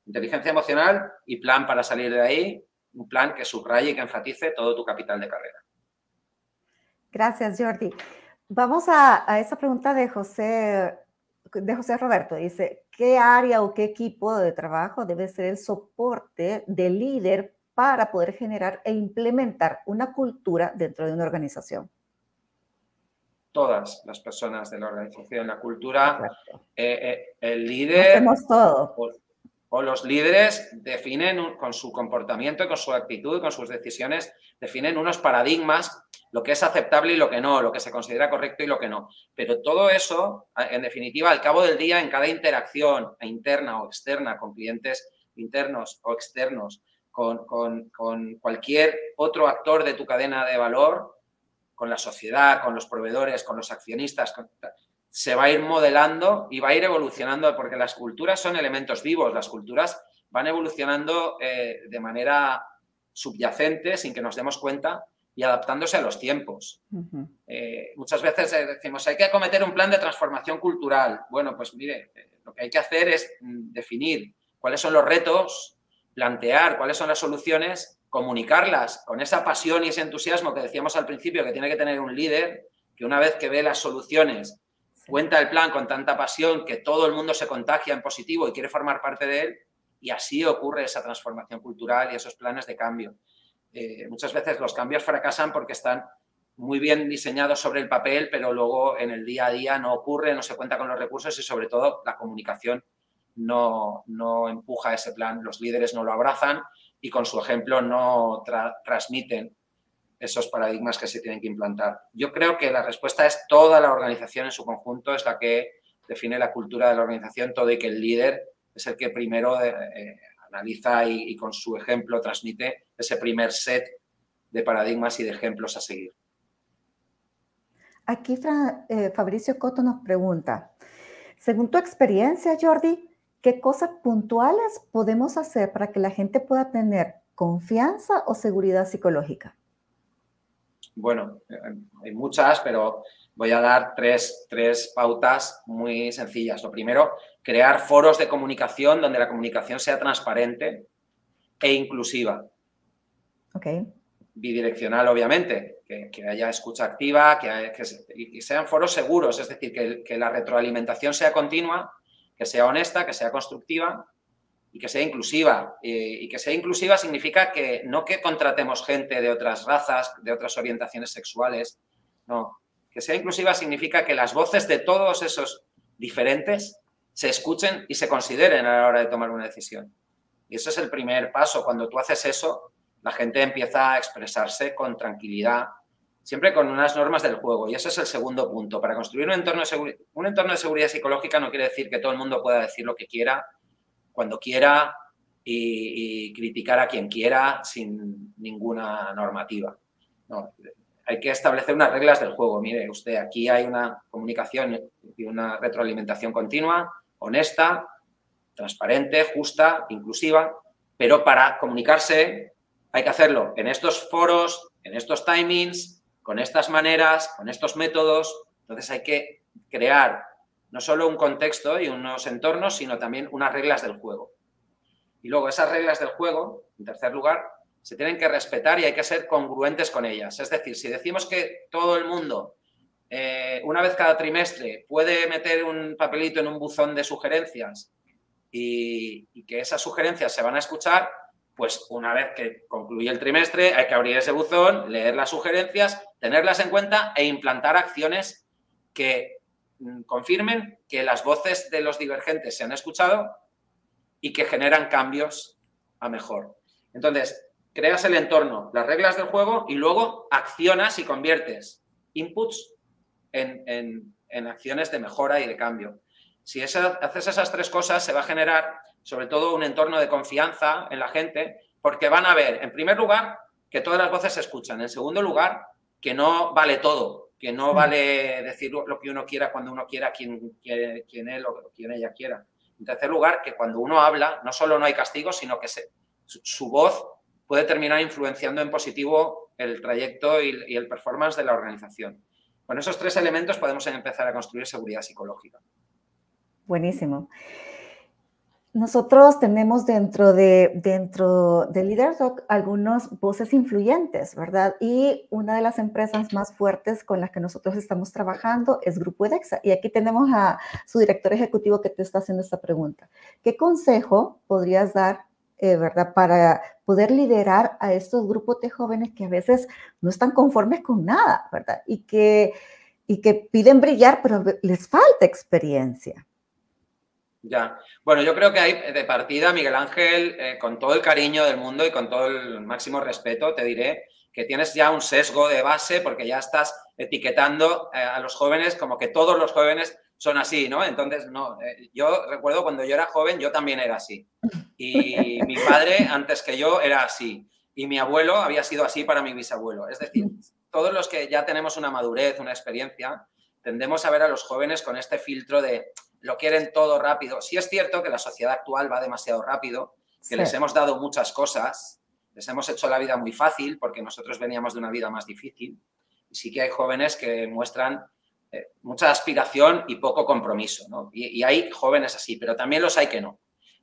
[SPEAKER 2] inteligencia emocional y plan para salir de ahí, un plan que subraye y que enfatice todo tu capital de carrera.
[SPEAKER 1] Gracias, Jordi. Vamos a esa pregunta de José Roberto. Dice, ¿qué área o qué equipo de trabajo debe ser el soporte del líder para poder generar e implementar una cultura dentro de una organización?
[SPEAKER 2] todas las personas de la organización. La cultura, el
[SPEAKER 1] Lo
[SPEAKER 2] líder
[SPEAKER 1] hacemos todo.
[SPEAKER 2] o los líderes definen con su comportamiento, con su actitud y con sus decisiones, definen unos paradigmas, lo que es aceptable y lo que no, lo que se considera correcto y lo que no. Pero todo eso, en definitiva, al cabo del día, en cada interacción interna o externa con clientes internos o externos, con cualquier otro actor de tu cadena de valor, con la sociedad, con los proveedores, con los accionistas, se va a ir modelando y va a ir evolucionando, porque las culturas son elementos vivos, las culturas van evolucionando de manera subyacente, sin que nos demos cuenta, y adaptándose a los tiempos. Muchas veces decimos, hay que acometer un plan de transformación cultural. Bueno, pues mire, lo que hay que hacer es definir cuáles son los retos, plantear cuáles son las soluciones, comunicarlas con esa pasión y ese entusiasmo que decíamos al principio que tiene que tener un líder, que una vez que ve las soluciones, cuenta el plan con tanta pasión que todo el mundo se contagia en positivo y quiere formar parte de él, y así ocurre esa transformación cultural y esos planes de cambio. Muchas veces los cambios fracasan porque están muy bien diseñados sobre el papel, pero luego en el día a día no ocurre, no se cuenta con los recursos y sobre todo la comunicación no empuja ese plan, los líderes no lo abrazan y con su ejemplo no transmiten esos paradigmas que se tienen que implantar. Yo creo que la respuesta es toda la organización en su conjunto, es la que define la cultura de la organización, todo, y que el líder es el que primero analiza y con su ejemplo transmite ese primer set de paradigmas y de ejemplos a seguir.
[SPEAKER 1] Aquí Fabricio Coto nos pregunta, según tu experiencia, Jordi, ¿qué cosas puntuales podemos hacer para que la gente pueda tener confianza o seguridad psicológica?
[SPEAKER 2] Bueno, hay muchas, pero voy a dar tres pautas muy sencillas. Lo primero, crear foros de comunicación donde la comunicación sea transparente e inclusiva.
[SPEAKER 1] Okay.
[SPEAKER 2] Bidireccional, obviamente, que haya escucha activa, que sean foros seguros, es decir, que la retroalimentación sea continua, que sea honesta, que sea constructiva y que sea inclusiva. Y que sea inclusiva significa que no que contratemos gente de otras razas, de otras orientaciones sexuales, no. Que sea inclusiva significa que las voces de todos esos diferentes se escuchen y se consideren a la hora de tomar una decisión. Y eso es el primer paso. Cuando tú haces eso, la gente empieza a expresarse con tranquilidad, siempre con unas normas del juego. Y ese es el segundo punto. Para construir un entorno de seguridad psicológica no quiere decir que todo el mundo pueda decir lo que quiera, cuando quiera y criticar a quien quiera sin ninguna normativa. No, hay que establecer unas reglas del juego. Mire, usted, aquí hay una comunicación y una retroalimentación continua, honesta, transparente, justa, inclusiva, pero para comunicarse hay que hacerlo en estos foros, en estos timings, con estas maneras, con estos métodos. Entonces hay que crear no solo un contexto y unos entornos, sino también unas reglas del juego. Y luego esas reglas del juego, en tercer lugar, se tienen que respetar y hay que ser congruentes con ellas. Es decir, si decimos que todo el mundo, una vez cada trimestre, puede meter un papelito en un buzón de sugerencias y que esas sugerencias se van a escuchar, pues una vez que concluye el trimestre hay que abrir ese buzón, leer las sugerencias, tenerlas en cuenta e implantar acciones que confirmen que las voces de los divergentes se han escuchado y que generan cambios a mejor. Entonces, creas el entorno, las reglas del juego y luego accionas y conviertes inputs en acciones de mejora y de cambio. Si haces esas tres cosas, se va a generar sobre todo un entorno de confianza en la gente, porque van a ver, en primer lugar, que todas las voces se escuchan. En segundo lugar, que no vale todo, que no vale decir lo que uno quiera cuando uno quiera, quien él o quien ella quiera. En tercer lugar, que cuando uno habla, no solo no hay castigo, sino que su voz puede terminar influenciando en positivo el trayecto y el performance de la organización. Con esos tres elementos podemos empezar a construir seguridad psicológica.
[SPEAKER 1] Buenísimo. Nosotros tenemos dentro de LeaderTalk algunas voces influyentes, ¿verdad? Y una de las empresas más fuertes con las que nosotros estamos trabajando es Grupo Edexia. Y aquí tenemos a su director ejecutivo que te está haciendo esta pregunta. ¿Qué consejo podrías dar, ¿verdad? Para poder liderar a estos grupos de jóvenes que a veces no están conformes con nada, ¿verdad? Y que y que piden brillar, pero les falta experiencia.
[SPEAKER 2] Ya. Bueno, yo creo que hay de partida, Miguel Ángel, con todo el cariño del mundo y con todo el máximo respeto, te diré que tienes ya un sesgo de base porque ya estás etiquetando a los jóvenes como que todos los jóvenes son así, ¿no? Entonces, no, yo recuerdo cuando yo era joven, yo también era así. Y mi padre, antes que yo, era así. Y mi abuelo había sido así para mi bisabuelo. Es decir, todos los que ya tenemos una madurez, una experiencia, tendemos a ver a los jóvenes con este filtro de lo quieren todo rápido. Sí es cierto que la sociedad actual va demasiado rápido, que les hemos dado muchas cosas, les hemos hecho la vida muy fácil porque nosotros veníamos de una vida más difícil. Y sí que hay jóvenes que muestran mucha aspiración y poco compromiso, ¿no? Y hay jóvenes así, pero también los hay que no.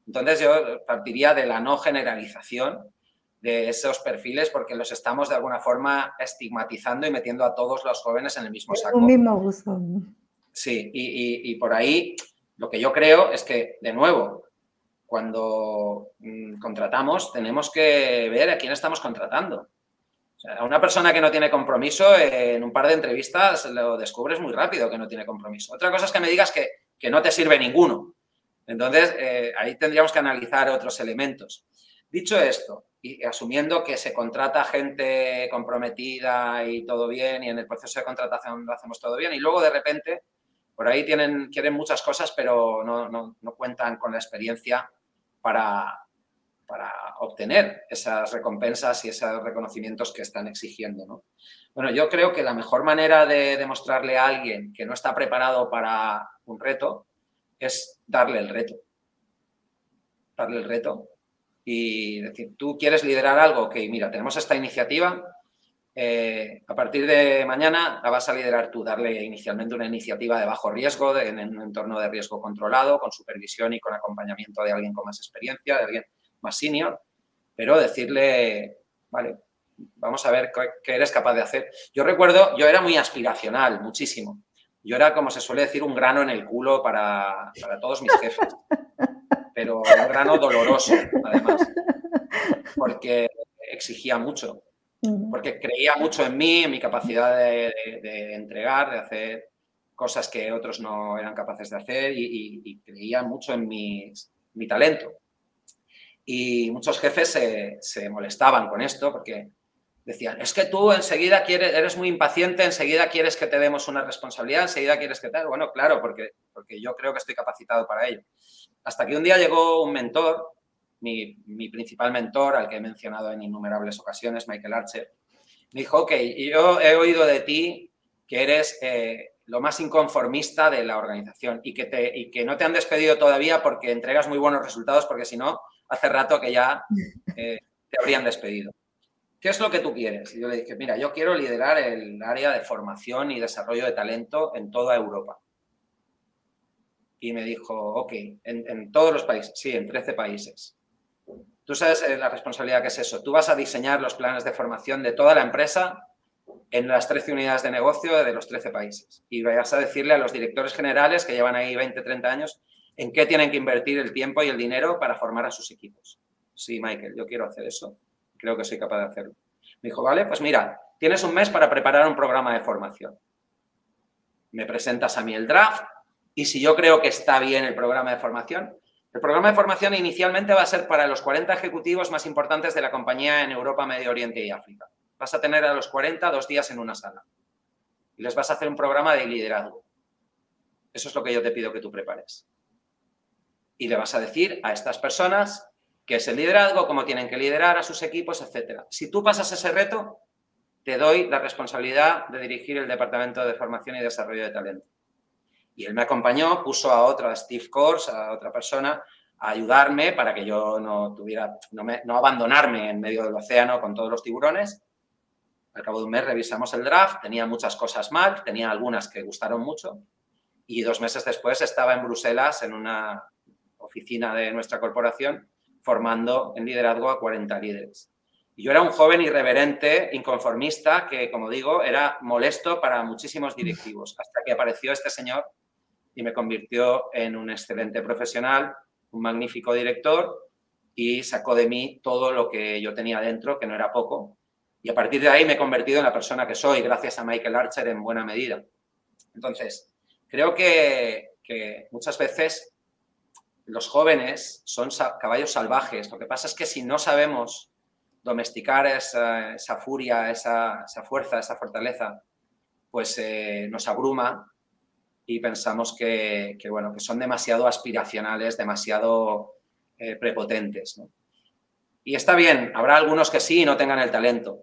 [SPEAKER 2] Entonces yo partiría de la no generalización de esos perfiles porque los estamos de alguna forma estigmatizando y metiendo a todos los jóvenes en el mismo saco.
[SPEAKER 1] Un mismo buzón.
[SPEAKER 2] Sí, y por ahí lo que yo creo es que, de nuevo, cuando contratamos tenemos que ver a quién estamos contratando. O sea, a una persona que no tiene compromiso, en un par de entrevistas lo descubres muy rápido que no tiene compromiso. Otra cosa es que me digas que no te sirve ninguno. Entonces, ahí tendríamos que analizar otros elementos. Dicho esto, y asumiendo que se contrata gente comprometida y todo bien, y en el proceso de contratación lo hacemos todo bien, y luego de repente por ahí quieren muchas cosas, pero no cuentan con la experiencia para obtener esas recompensas y esos reconocimientos que están exigiendo, ¿no? Bueno, yo creo que la mejor manera de demostrarle a alguien que no está preparado para un reto es darle el reto. Darle el reto y decir, tú quieres liderar algo, ok, mira, tenemos esta iniciativa, a partir de mañana la vas a liderar tú, darle inicialmente una iniciativa de bajo riesgo, en un entorno de riesgo controlado, con supervisión y con acompañamiento de alguien con más experiencia, de alguien más senior, pero decirle, vale, vamos a ver qué eres capaz de hacer. Yo recuerdo, yo era muy aspiracional, muchísimo. Yo era, como se suele decir, un grano en el culo para todos mis jefes, pero un grano doloroso, además, porque exigía mucho. Porque creía mucho en mí, en mi capacidad de entregar, de hacer cosas que otros no eran capaces de hacer y creía mucho en mi talento. Y muchos jefes se molestaban con esto porque decían, es que tú enseguida eres muy impaciente, enseguida quieres que te demos una responsabilidad, enseguida quieres que tal. Bueno, claro, porque yo creo que estoy capacitado para ello. Hasta que un día llegó un mentor, mi principal mentor, al que he mencionado en innumerables ocasiones, Michael Archer, me dijo, ok, yo he oído de ti que eres lo más inconformista de la organización y que no te han despedido todavía porque entregas muy buenos resultados, porque si no, hace rato que ya te habrían despedido. ¿Qué es lo que tú quieres? Y yo le dije, mira, yo quiero liderar el área de formación y desarrollo de talento en toda Europa. Y me dijo, ok, en todos los países, sí, en 13 países. Tú sabes la responsabilidad que es eso. Tú vas a diseñar los planes de formación de toda la empresa en las 13 unidades de negocio de los 13 países. Y vas a decirle a los directores generales que llevan ahí 20, 30 años en qué tienen que invertir el tiempo y el dinero para formar a sus equipos. Sí, Michael, yo quiero hacer eso. Creo que soy capaz de hacerlo. Me dijo, vale, pues mira, tienes un mes para preparar un programa de formación. Me presentas a mí el draft y si yo creo que está bien el programa de formación, el programa de formación inicialmente va a ser para los 40 ejecutivos más importantes de la compañía en Europa, Medio Oriente y África. Vas a tener a los 40 2 días en una sala y les vas a hacer un programa de liderazgo. Eso es lo que yo te pido que tú prepares. Y le vas a decir a estas personas qué es el liderazgo, cómo tienen que liderar a sus equipos, etc. Si tú pasas ese reto, te doy la responsabilidad de dirigir el Departamento de Formación y Desarrollo de Talento. Y él me acompañó, puso a otra, Steve Kors, a otra persona, a ayudarme para que yo no abandonarme en medio del océano con todos los tiburones. Al cabo de un mes revisamos el draft, tenía muchas cosas mal, tenía algunas que gustaron mucho y 2 meses después estaba en Bruselas en una oficina de nuestra corporación formando en liderazgo a 40 líderes. Y yo era un joven irreverente, inconformista, que, como digo, era molesto para muchísimos directivos, hasta que apareció este señor y me convirtió en un excelente profesional, un magnífico director y sacó de mí todo lo que yo tenía dentro, que no era poco. Y a partir de ahí me he convertido en la persona que soy, gracias a Michael Archer en buena medida. Entonces, creo que muchas veces los jóvenes son caballos salvajes. Lo que pasa es que si no sabemos domesticar esa furia, esa fuerza, esa fortaleza, pues nos abruma y pensamos que son demasiado aspiracionales, demasiado prepotentes, ¿no? Y está bien, habrá algunos que sí y no tengan el talento,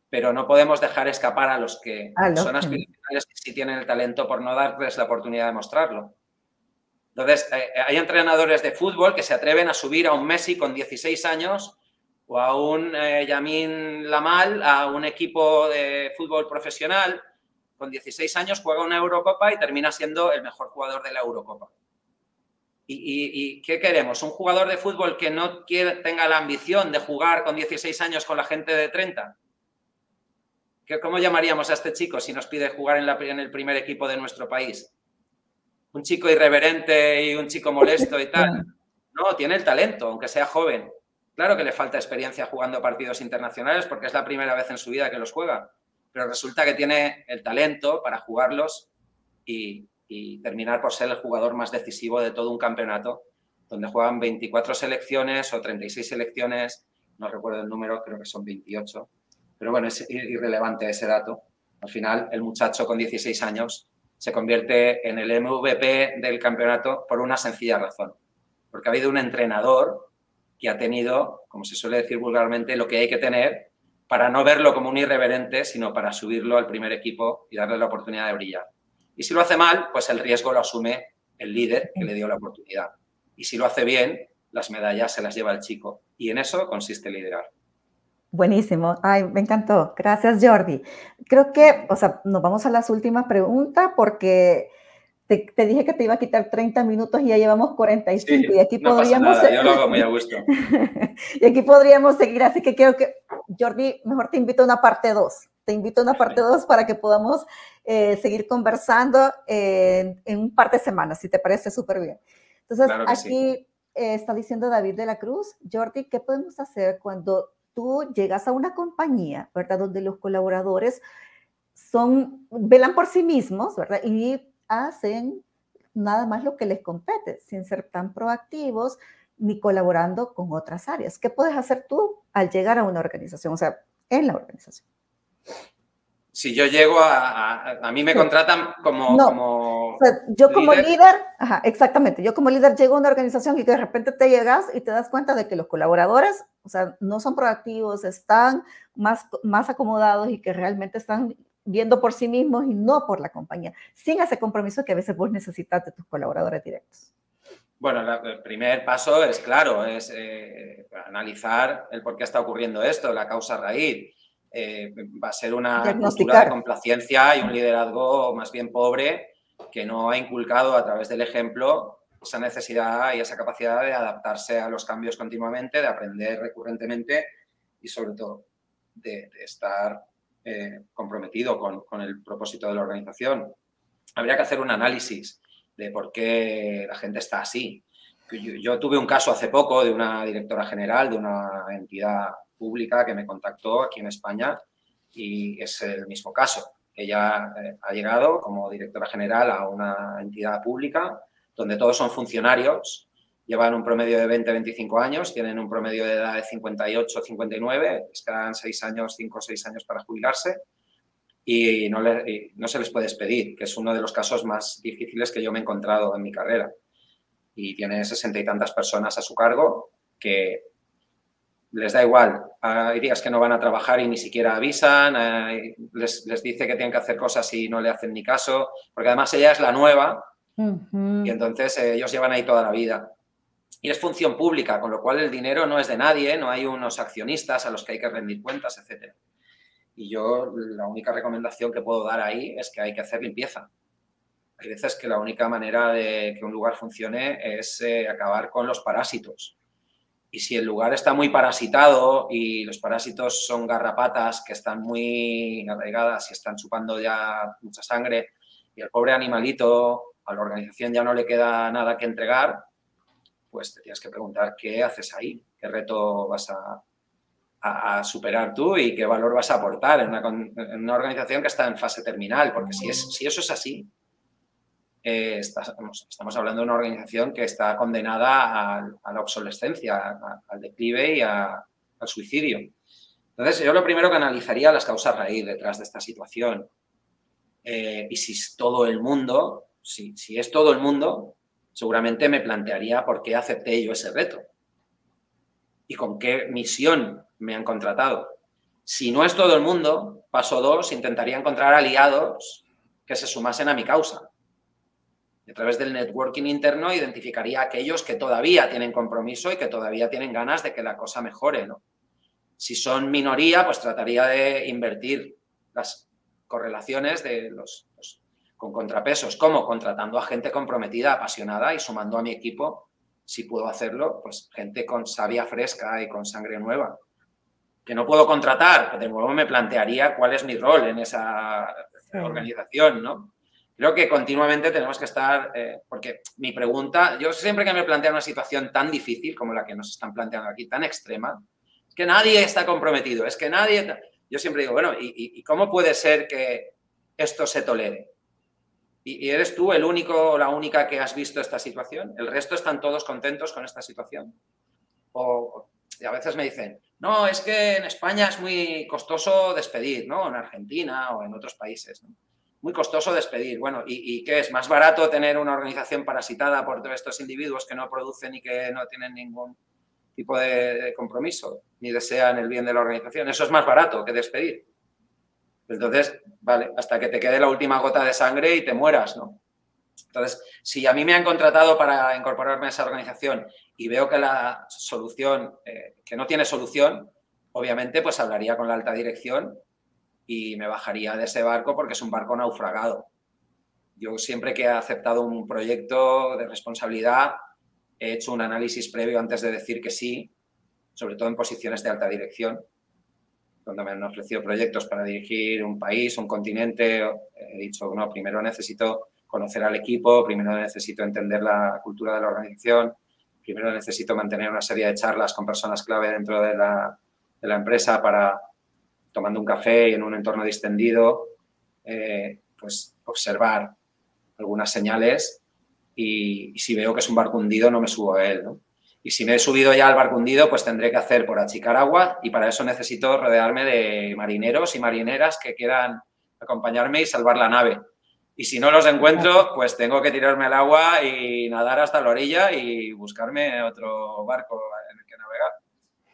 [SPEAKER 2] pero no podemos dejar escapar a los que son aspiracionales y sí tienen el talento por no darles la oportunidad de mostrarlo. Entonces, hay entrenadores de fútbol que se atreven a subir a un Messi con 16 años o a un Lamine Yamal a un equipo de fútbol profesional. Con 16 años juega una Eurocopa y termina siendo el mejor jugador de la Eurocopa. ¿Y qué queremos? ¿Un jugador de fútbol que no tenga la ambición de jugar con 16 años con la gente de 30? ¿Cómo llamaríamos a este chico si nos pide jugar en el primer equipo de nuestro país? ¿Un chico irreverente y un chico molesto y tal? No, tiene el talento, aunque sea joven. Claro que le falta experiencia jugando partidos internacionales porque es la primera vez en su vida que los juega, pero resulta que tiene el talento para jugarlos y terminar por ser el jugador más decisivo de todo un campeonato, donde juegan 24 selecciones o 36 selecciones, no recuerdo el número, creo que son 28, pero bueno, es irrelevante ese dato. Al final, el muchacho con 16 años se convierte en el MVP del campeonato por una sencilla razón, porque ha habido un entrenador que ha tenido, como se suele decir vulgarmente, lo que hay que tener para no verlo como un irreverente, sino para subirlo al primer equipo y darle la oportunidad de brillar. Y si lo hace mal, pues el riesgo lo asume el líder que le dio la oportunidad. Y si lo hace bien, las medallas se las lleva el chico. Y en eso consiste liderar.
[SPEAKER 1] Buenísimo. Ay, me encantó. Gracias, Jordi. Creo que, o sea, nos vamos a las últimas preguntas porque te dije que te iba a quitar 30 minutos y ya llevamos 45.
[SPEAKER 2] Sí,
[SPEAKER 1] y aquí
[SPEAKER 2] no pasa nada, yo lo hago muy a gusto.
[SPEAKER 1] Y aquí podríamos seguir, así que quiero que, Jordi, mejor te invito a una parte 2. Te invito a una parte 2 para que podamos seguir conversando en un par de semanas, si te parece súper bien. Entonces,
[SPEAKER 2] claro que
[SPEAKER 1] aquí
[SPEAKER 2] sí.
[SPEAKER 1] está diciendo David de la Cruz, Jordi, ¿qué podemos hacer cuando tú llegas a una compañía, ¿verdad? Donde los colaboradores velan por sí mismos, ¿verdad? Y hacen nada más lo que les compete, sin ser tan proactivos ni colaborando con otras áreas. ¿Qué puedes hacer tú al llegar a una organización? O sea, en la organización.
[SPEAKER 2] Si yo llego a mí me contratan como,
[SPEAKER 1] o sea, yo como líder, exactamente, yo como líder llego a una organización y que de repente te llegas y te das cuenta de que los colaboradores, o sea, no son proactivos, están más acomodados y que realmente están viendo por sí mismos y no por la compañía, sin ese compromiso que a veces vos necesitas de tus colaboradores directos.
[SPEAKER 2] Bueno, el primer paso es claro, es analizar el por qué está ocurriendo esto, la causa raíz. Va a ser una cultura de complacencia y un liderazgo más bien pobre que no ha inculcado a través del ejemplo esa necesidad y esa capacidad de adaptarse a los cambios continuamente, de aprender recurrentemente y sobre todo de estar comprometido con el propósito de la organización. Habría que hacer un análisis de por qué la gente está así. Yo tuve un caso hace poco de una directora general de una entidad pública que me contactó aquí en España y es el mismo caso. Ella ha llegado como directora general a una entidad pública donde todos son funcionarios, llevan un promedio de 20-25 años, tienen un promedio de edad de 58-59, les quedan 6 años, 5 o 6 años para jubilarse y no se les puede despedir, que es uno de los casos más difíciles que yo me he encontrado en mi carrera. Y tiene 60 y tantas personas a su cargo que les da igual. Hay días que no van a trabajar y ni siquiera avisan, les dice que tienen que hacer cosas y no le hacen ni caso, porque además ella es la nueva y entonces ellos llevan ahí toda la vida. Y es función pública, con lo cual el dinero no es de nadie, no hay unos accionistas a los que hay que rendir cuentas, etc. Y yo la única recomendación que puedo dar ahí es que hay que hacer limpieza. Hay veces que la única manera de que un lugar funcione es acabar con los parásitos. Y si el lugar está muy parasitado y los parásitos son garrapatas que están muy arraigadas y están chupando ya mucha sangre y el pobre animalito, a la organización ya no le queda nada que entregar, pues te tienes que preguntar qué haces ahí, qué reto vas a superar tú y qué valor vas a aportar en una organización que está en fase terminal. Porque si eso es así, estamos hablando de una organización que está condenada a la obsolescencia, al declive y al suicidio. Entonces, yo lo primero que analizaría las causas raíz detrás de esta situación. Y si es todo el mundo, si es todo el mundo, seguramente me plantearía por qué acepté yo ese reto y con qué misión me han contratado. Si no es todo el mundo, paso 2, intentaría encontrar aliados que se sumasen a mi causa. A través del networking interno identificaría a aquellos que todavía tienen compromiso y que todavía tienen ganas de que la cosa mejore, ¿no? Si son minoría, pues trataría de invertir las correlaciones con contrapesos. ¿Cómo? Contratando a gente comprometida, apasionada y sumando a mi equipo, si puedo hacerlo, pues gente con savia fresca y con sangre nueva. Que no puedo contratar, pues de nuevo me plantearía cuál es mi rol en esa organización, ¿no? Creo que continuamente tenemos que estar, porque mi pregunta, yo siempre que me plantea una situación tan difícil como la que nos están planteando aquí, tan extrema, es que nadie está comprometido, es que nadie... Yo siempre digo, bueno, ¿y cómo puede ser que esto se tolere? ¿Y eres tú el único o la única que has visto esta situación? ¿El resto están todos contentos con esta situación? Y a veces me dicen, no, es que en España es muy costoso despedir, ¿no? En Argentina o en otros países, ¿no? Muy costoso despedir. Bueno, ¿y qué es? ¿Más barato tener una organización parasitada por todos estos individuos que no producen y que no tienen ningún tipo de compromiso ni desean el bien de la organización? Eso es más barato que despedir. Entonces, vale, hasta que te quede la última gota de sangre y te mueras, ¿no? Entonces, si a mí me han contratado para incorporarme a esa organización y veo que la solución, que no tiene solución, obviamente pues hablaría con la alta dirección y me bajaría de ese barco porque es un barco naufragado. Yo siempre que he aceptado un proyecto de responsabilidad he hecho un análisis previo antes de decir que sí, sobre todo en posiciones de alta dirección, donde me han ofrecido proyectos para dirigir un país, un continente. He dicho, no, primero necesito conocer al equipo, primero necesito entender la cultura de la organización, primero necesito mantener una serie de charlas con personas clave dentro de la empresa para, tomando un café y en un entorno distendido, pues observar algunas señales y si veo que es un barco hundido no me subo a él, ¿no? Y si me he subido ya al barco hundido, pues tendré que hacer por achicar agua y para eso necesito rodearme de marineros y marineras que quieran acompañarme y salvar la nave. Y si no los encuentro, pues tengo que tirarme al agua y nadar hasta la orilla y buscarme otro barco en el que navegar.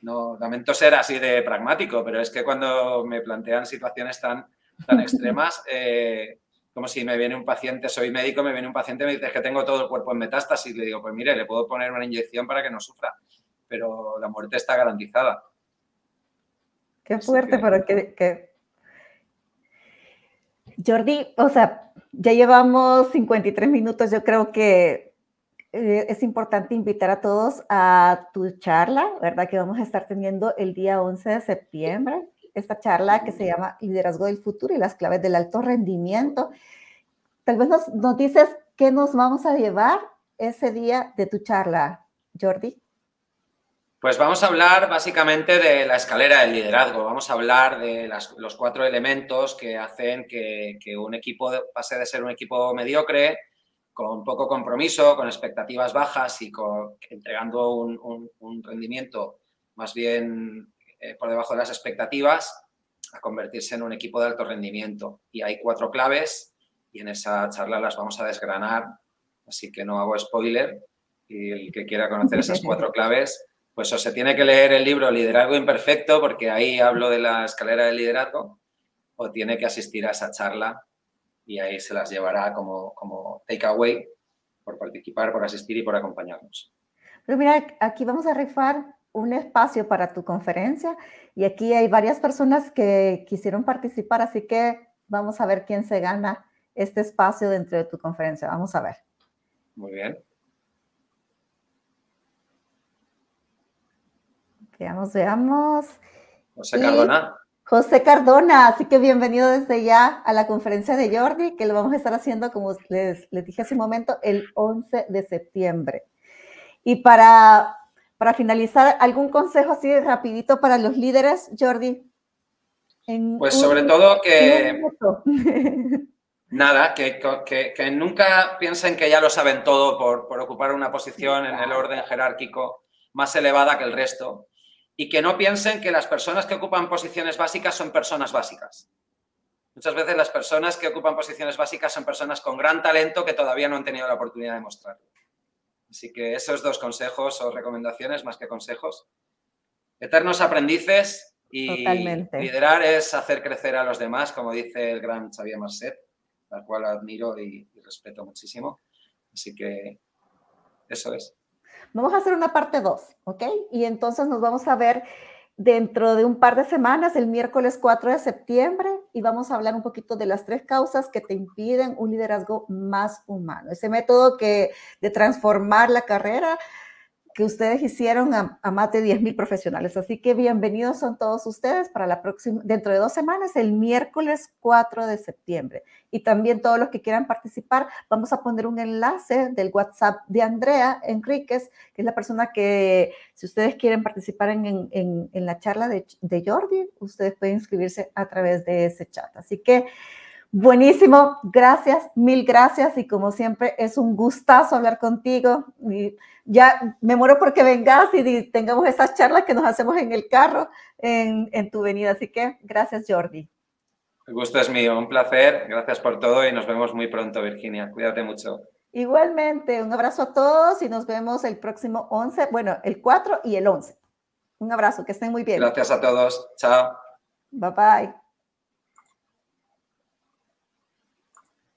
[SPEAKER 2] No, lamento ser así de pragmático, pero es que cuando me plantean situaciones tan extremas, como si me viene un paciente, soy médico, me viene un paciente y me dice que tengo todo el cuerpo en metástasis, le digo, pues mire, le puedo poner una inyección para que no sufra, pero la muerte está garantizada.
[SPEAKER 1] Qué fuerte, pero que... Jordi, o sea, ya llevamos 53 minutos, yo creo que es importante invitar a todos a tu charla, ¿verdad? Que vamos a estar teniendo el día 11 de septiembre, esta charla que se llama Liderazgo del Futuro y las claves del alto rendimiento. Tal vez nos dices qué nos vamos a llevar ese día de tu charla, Jordi.
[SPEAKER 2] Pues vamos a hablar básicamente de la escalera del liderazgo. Vamos a hablar de los 4 elementos que hacen que un equipo pase de ser un equipo mediocre, con poco compromiso, con expectativas bajas y entregando un rendimiento más bien por debajo de las expectativas, a convertirse en un equipo de alto rendimiento. Y hay 4 claves y en esa charla las vamos a desgranar, así que no hago spoiler. Y el que quiera conocer esas 4 claves, pues o se tiene que leer el libro Liderazgo Imperfecto, porque ahí hablo de la escalera del liderazgo, o tiene que asistir a esa charla y ahí se las llevará como takeaway por participar, por asistir y por acompañarnos.
[SPEAKER 1] Pero mira, aquí vamos a rifar un espacio para tu conferencia y aquí hay varias personas que quisieron participar, así que vamos a ver quién se gana este espacio dentro de tu conferencia. Vamos a ver.
[SPEAKER 2] Muy bien.
[SPEAKER 1] Veamos.
[SPEAKER 2] José Cardona.
[SPEAKER 1] José Cardona, así que bienvenido desde ya a la conferencia de Jordi, que lo vamos a estar haciendo, como les dije hace un momento, el 11 de septiembre. Y para finalizar, ¿algún consejo así rapidito para los líderes, Jordi?
[SPEAKER 2] Pues sobre todo que Nada, que nunca piensen que ya lo saben todo por ocupar una posición en el orden jerárquico más elevada que el resto y que no piensen que las personas que ocupan posiciones básicas son personas básicas. Muchas veces las personas que ocupan posiciones básicas son personas con gran talento que todavía no han tenido la oportunidad de mostrarlo. Así que esos 2 consejos o recomendaciones, más que consejos. Eternos aprendices y
[SPEAKER 1] Totalmente.
[SPEAKER 2] liderar es hacer crecer a los demás, como dice el gran Xavier Marcet, al cual admiro y respeto muchísimo. Así que eso es.
[SPEAKER 1] Vamos a hacer una parte 2, ¿ok? Y entonces nos vamos a ver dentro de un par de semanas, el miércoles 4 de septiembre, y vamos a hablar un poquito de las 3 causas que te impiden un liderazgo más humano. Ese método de transformar la carrera que ustedes hicieron a más de 10,000 profesionales. Así que bienvenidos son todos ustedes para la próxima, dentro de 2 semanas, el miércoles 4 de septiembre. Y también todos los que quieran participar, vamos a poner un enlace del WhatsApp de Andrea Enríquez, que es la persona que, si ustedes quieren participar en la charla de Jordi, ustedes pueden inscribirse a través de ese chat. Así que buenísimo, gracias, mil gracias y como siempre es un gustazo hablar contigo y ya me muero porque vengas y tengamos esas charlas que nos hacemos en el carro en tu venida, así que gracias Jordi.
[SPEAKER 2] El gusto es mío, un placer, gracias por todo y nos vemos muy pronto, Virginia, cuídate mucho.
[SPEAKER 1] Igualmente, un abrazo a todos y nos vemos el próximo 11, bueno, el 4 y el 11. Un abrazo, que estén muy bien.
[SPEAKER 2] Gracias a todos, chao.
[SPEAKER 1] Bye bye.